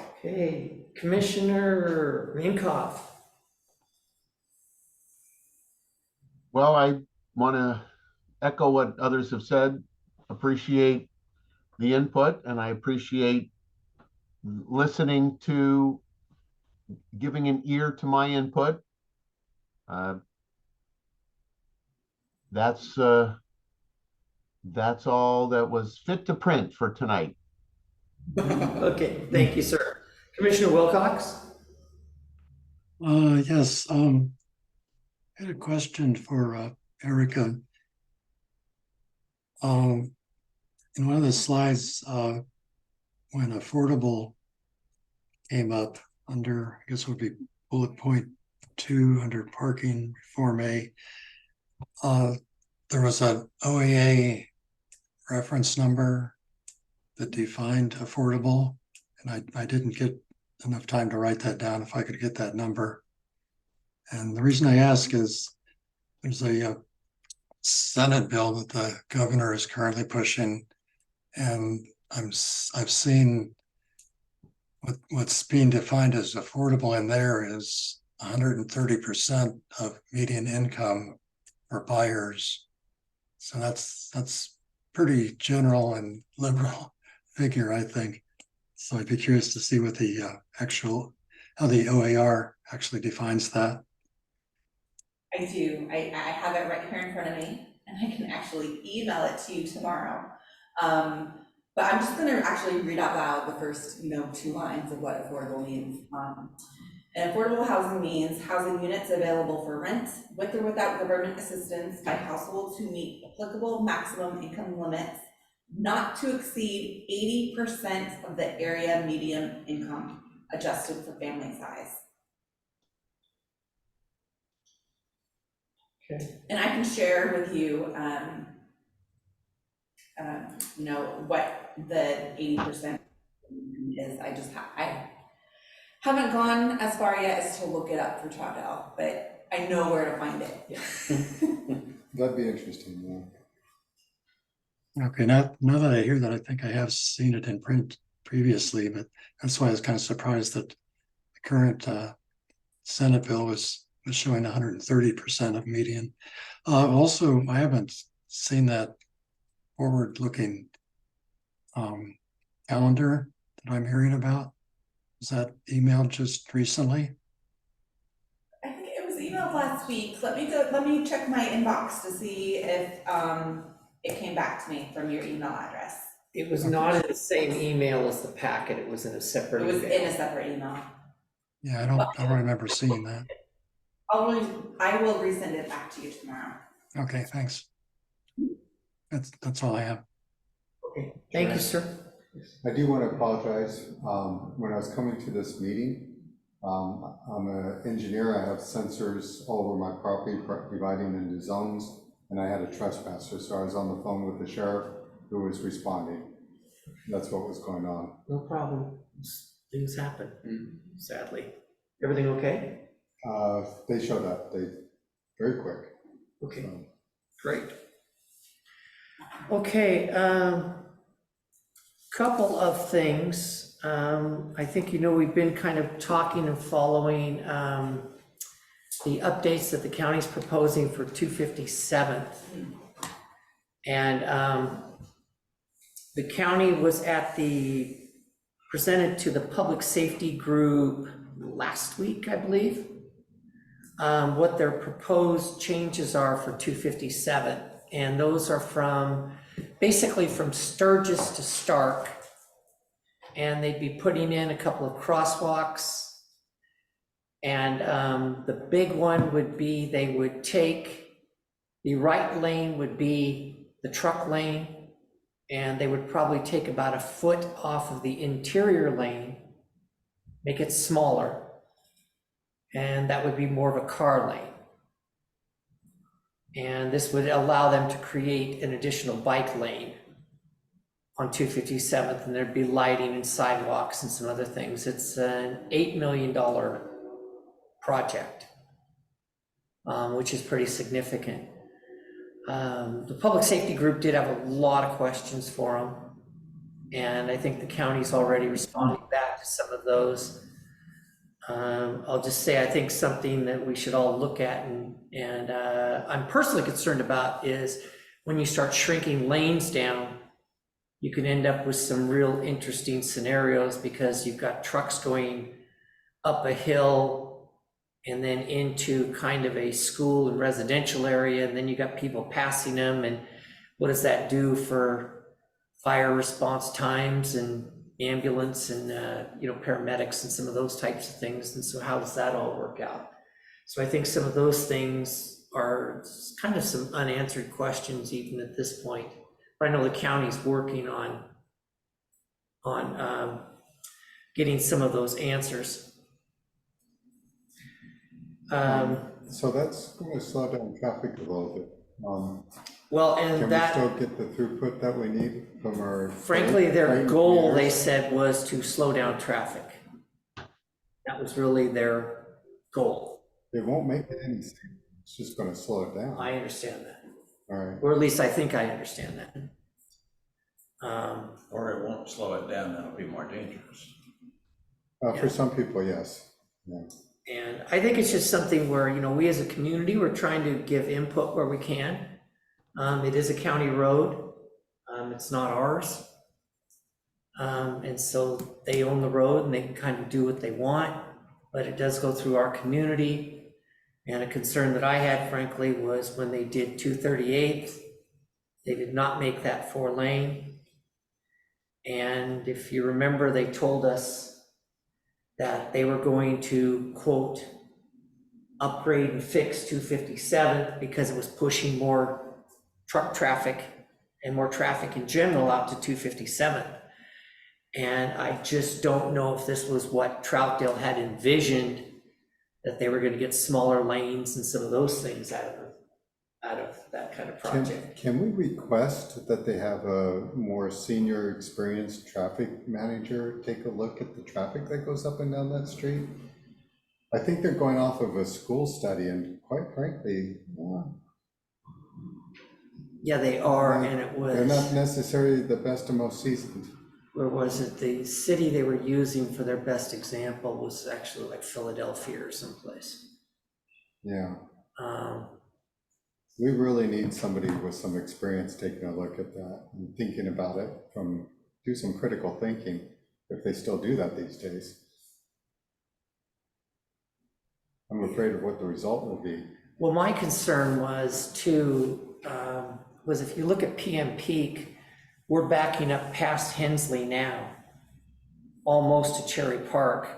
Okay, Commissioner Minkoff. Well, I want to echo what others have said, appreciate the input, and I appreciate listening to, giving an ear to my input. That's all that was fit to print for tonight. Okay, thank you, sir. Commissioner Wilcox? Yes, I had a question for Erica. In one of the slides, when affordable came up under, I guess it would be bullet point 2 under parking reform A, there was an OAA reference number that defined affordable, and I didn't get enough time to write that down. If I could get that number. And the reason I ask is there's a Senate bill that the governor is currently pushing, and I've seen what's being defined as affordable in there is 130% of median income for buyers. So that's pretty general and liberal figure, I think. So I'd be curious to see what the how the OAR actually defines that. I do. I have it right here in front of me, and I can actually email it to you tomorrow. But I'm just going to actually read out loud the first, 2 lines of what affordable means. And affordable housing means housing units available for rent with or without government assistance by households who meet applicable maximum income limits, not to exceed 80% of the area median income, adjusted for family size. Okay. And I can share with you, what the 80% is. I haven't gone as far yet as to look it up for Troutdale, but I know where to find it. Yeah. That'd be interesting, yeah. Okay, now that I hear that, I think I have seen it in print previously, but that's why I was kind of surprised that the current Senate bill was showing 130% of median. Also, I haven't seen that forward-looking calendar that I'm hearing about. Was that emailed just recently? I think it was emailed last week. Let me check my inbox to see if it came back to me from your email address. It was not in the same email as the packet, it was in a separate It was email. in a separate email. Yeah, I don't remember seeing that. I will resend it back to you tomorrow. Okay, thanks. That's all I have. Okay, thank you, sir. I do want to apologize. When I was coming to this meeting, I'm an engineer. I have sensors all over my property, dividing into zones, and I had a trespasser. So I was on the phone with the sheriff who was responding. That's what was going on. No problem. Things happen, sadly. Everything okay? They showed up. Very quick. Okay, So. great. Okay, couple of things. I think we've been kind of talking and following the updates that the county's proposing for 257th. And the county was presented to the public safety group last week, I believe. What their proposed changes are for 257, and those are basically from Sturgis to Stark, and they'd be putting in a couple of crosswalks, and the big one would be they would take the right lane would be the truck lane, and they would probably take about a foot off of the interior lane, make it smaller, and that would be more of a car lane. And this would allow them to create an additional bike lane on 257th, and there'd be lighting and sidewalks and some other things. It's an $8 million project, which is pretty significant. The public safety group did have a lot of questions for them, and I think the county's already responding back to some of those. I'll just say, I think something that we should all look at and I'm personally concerned about is when you start shrinking lanes down, you can end up with some real interesting scenarios because you've got trucks going up a hill and then into kind of a school and residential area, and then you got people passing them, and what does that do for fire response times and ambulance and paramedics and some of those types of things? And so how does that all work out? So I think some of those things are kind of some unanswered questions even at this point. But I know the county's working on getting some of those answers. So that's going to slow down traffic a little bit. Well, and Can we that, still get the throughput that we need from our? frankly, their freight goal, they meters? said, was to slow down traffic. That was really their goal. It won't make it any safer. It's just going to slow it down. I understand that, All right. or at least I think I understand that. Or it won't slow it down, that'll be more dangerous. For some people, yes. Yeah. And I think it's just something where, we as a community, we're trying to give input where we can. It is a county road. It's not ours. And so they own the road and they can kind of do what they want, but it does go through our community. And a concern that I had, frankly, was when they did 238th, they did not make that 4-lane. And if you remember, they told us that they were going to, quote, upgrade and fix 257th because it was pushing more truck traffic and more traffic in general out to 257th. And I just don't know if this was what Troutdale had envisioned, that they were going to get smaller lanes and some of those things out of that kind of project. Can we request that they have a more senior experienced traffic manager take a look at the traffic that goes up and down that street? I think they're going off of a school study, and quite frankly, Yeah, they are, and it was. they're not necessarily the best and most seasoned. Where was it? The city they were using for their best example was actually like Philadelphia or someplace. Yeah. Um, We really need somebody with some experience taking a look at that and thinking about it do some critical thinking, if they still do that these days. I'm afraid of what the result will be. Well, my concern was too, was if you look at PM peak, we're backing up past Hensley now, almost to Cherry Park,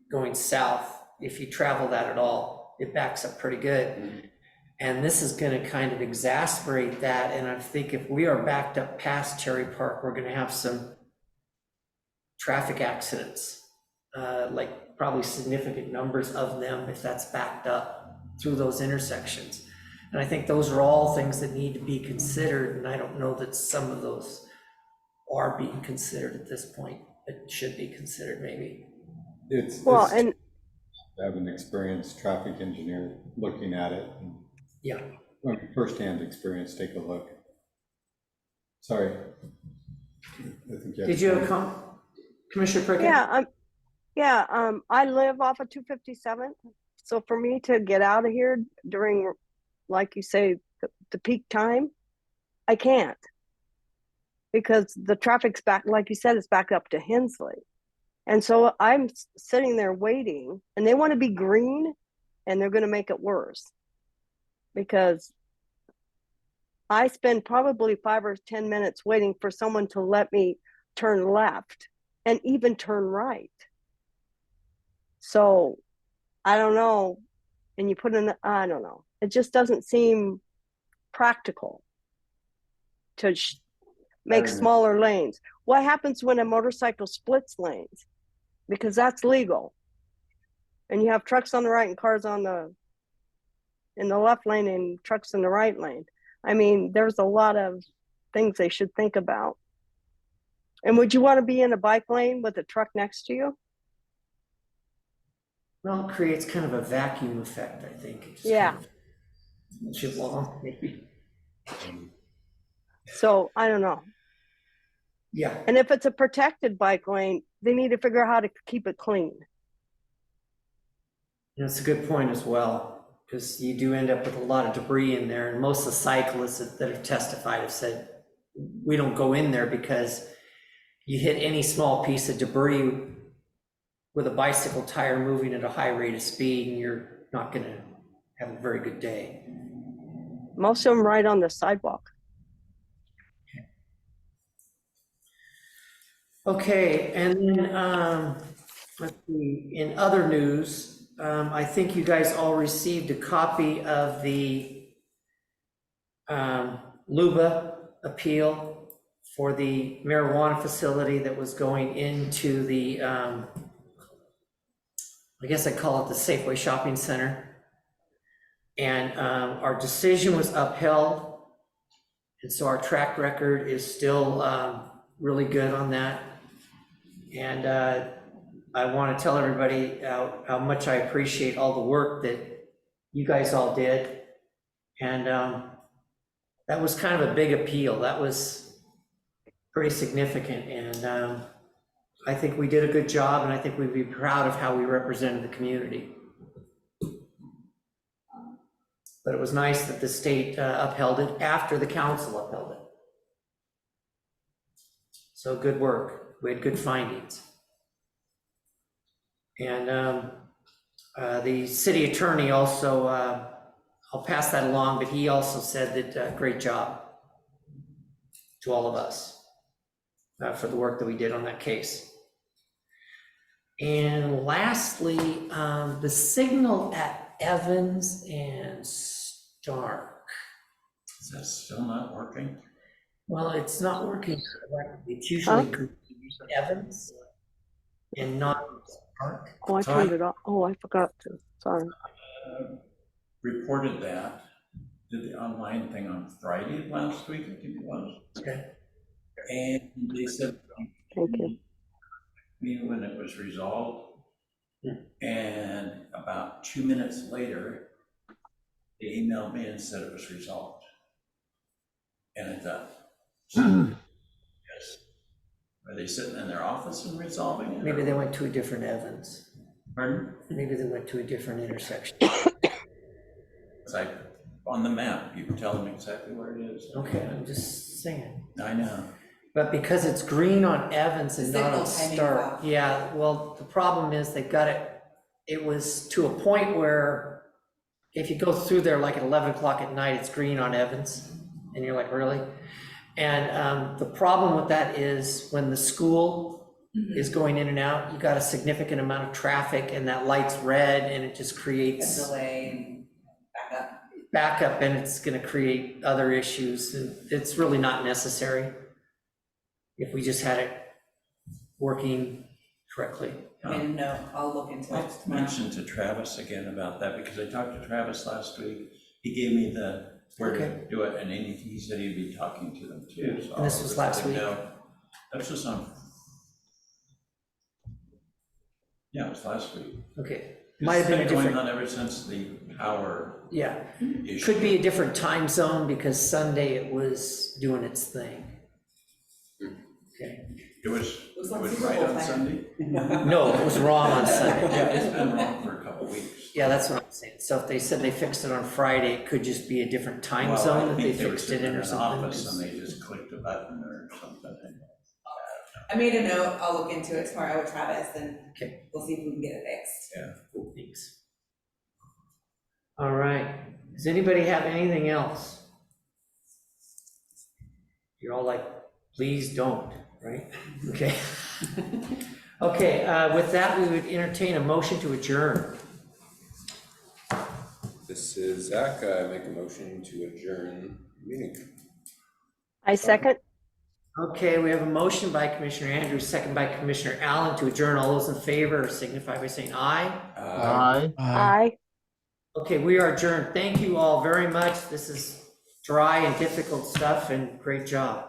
going south. If you travel that at all, it backs up pretty good. Mm-hmm. And this is going to kind of exacerbate that. And I think if we are backed up past Cherry Park, we're going to have some traffic accidents, like probably significant numbers of them if that's backed up through those intersections. And I think those are all things that need to be considered. And I don't know that some of those are being considered at this point. It should be considered maybe. It's And have an experienced traffic engineer looking at it. Yeah. Firsthand experience, take a look. Sorry. I think Did you have a comment, Commissioner Prickett? I live off of 257. So for me to get out of here during, like you say, the peak time, I can't. Because the traffic's back, like you said, it's back up to Hensley. And so I'm sitting there waiting, and they want to be green, and they're going to make it worse. Because I spend probably 5 or 10 minutes waiting for someone to let me turn left and even turn right. So I don't know. And you put in, I don't know. It just doesn't seem practical to make smaller lanes. What happens when a motorcycle splits lanes? Because that's legal. And you have trucks on the right and cars in the left lane and trucks in the right lane. I mean, there's a lot of things they should think about. And would you want to be in a bike lane with a truck next to you? Well, it creates kind of a vacuum effect, I think. It just Yeah. kind of makes you long, maybe. So I don't know. Yeah. And if it's a protected bike lane, they need to figure out how to keep it clean. That's a good point as well, because you do end up with a lot of debris in there. And most of the cyclists that have testified have said, we don't go in there because you hit any small piece of debris with a bicycle tire moving at a high rate of speed, and you're not gonna have a very good day. Most of them ride on the sidewalk. Okay, and then, let's see, in other news, I think you guys all received a copy of the Luba appeal for the marijuana facility that was going into the, I guess I call it the Safeway Shopping Center. And our decision was upheld. And so our track record is still really good on that. And I want to tell everybody how much I appreciate all the work that you guys all did. And that was kind of a big appeal. That was pretty significant. And I think we did a good job, and I think we'd be proud of how we represented the community. But it was nice that the state upheld it after the council upheld it. So good work. We had good findings. And the city attorney also, I'll pass that along, but he also said that great job to all of us for the work that we did on that case. And lastly, the signal at Evans and Stark. Is that still not working? Well, it's not working correctly. It's usually Evans and not Stark. Oh, I turned it off. Oh, I forgot to. Sorry. Reported that, did the online thing on Friday of last week, I think it was. Okay. And they said, Thank you. when it was resolved. And about 2 minutes later, they emailed me and said it was resolved. And I thought, yes, are they sitting in their office and resolving it? Maybe they went to a different Evans. Pardon? Maybe they went to a different intersection. It's like, on the map, you can tell them exactly where it is. Okay, I'm just saying. I know. But because it's green on Evans and not on Signal timing Stark. off. Yeah, well, the problem is they've got it, it was to a point where if you go through there like at 11 o'clock at night, it's green on Evans. And you're like, really? And the problem with that is when the school is going in and out, you got a significant amount of traffic and that light's red and it just creates delay and backup, and it's gonna create other issues. And it's really not necessary if we just had it working correctly. No, I'll look into I mentioned to Travis again about that because I talked to Travis last week. He gave me the where to do it, and he said he'd be talking to them too. So And this was last week? That was just on. Yeah, it was last week. Okay, might have been a It's been going different, on ever since the power yeah, issue. could be a different time zone because Sunday it was doing its thing. Okay, It was like right Super Bowl on time. Sunday. no, it was wrong on Sunday. Yeah, it's been wrong for a couple weeks. Yeah, that's what I'm saying. So if they said they fixed it on Friday, it could just be a different time Well, zone I that they think were fixed it sitting in or an something. office and they just clicked a button or something. I made a note, I'll look into it tomorrow with Travis and Okay. we'll see if we can get it fixed. Yeah. Cool, thanks. All right, does anybody have anything else? You're all like, please don't, right? Okay. Okay, with that, we would entertain a motion to adjourn. This is Zach, I make a motion to adjourn the meeting. I second. Okay, we have a motion by Commissioner Andrews, second by Commissioner Allen to adjourn. All those in favor signify by saying aye. Aye. Aye. Okay, we are adjourned. Thank you all very much. This is dry and difficult stuff, and great job.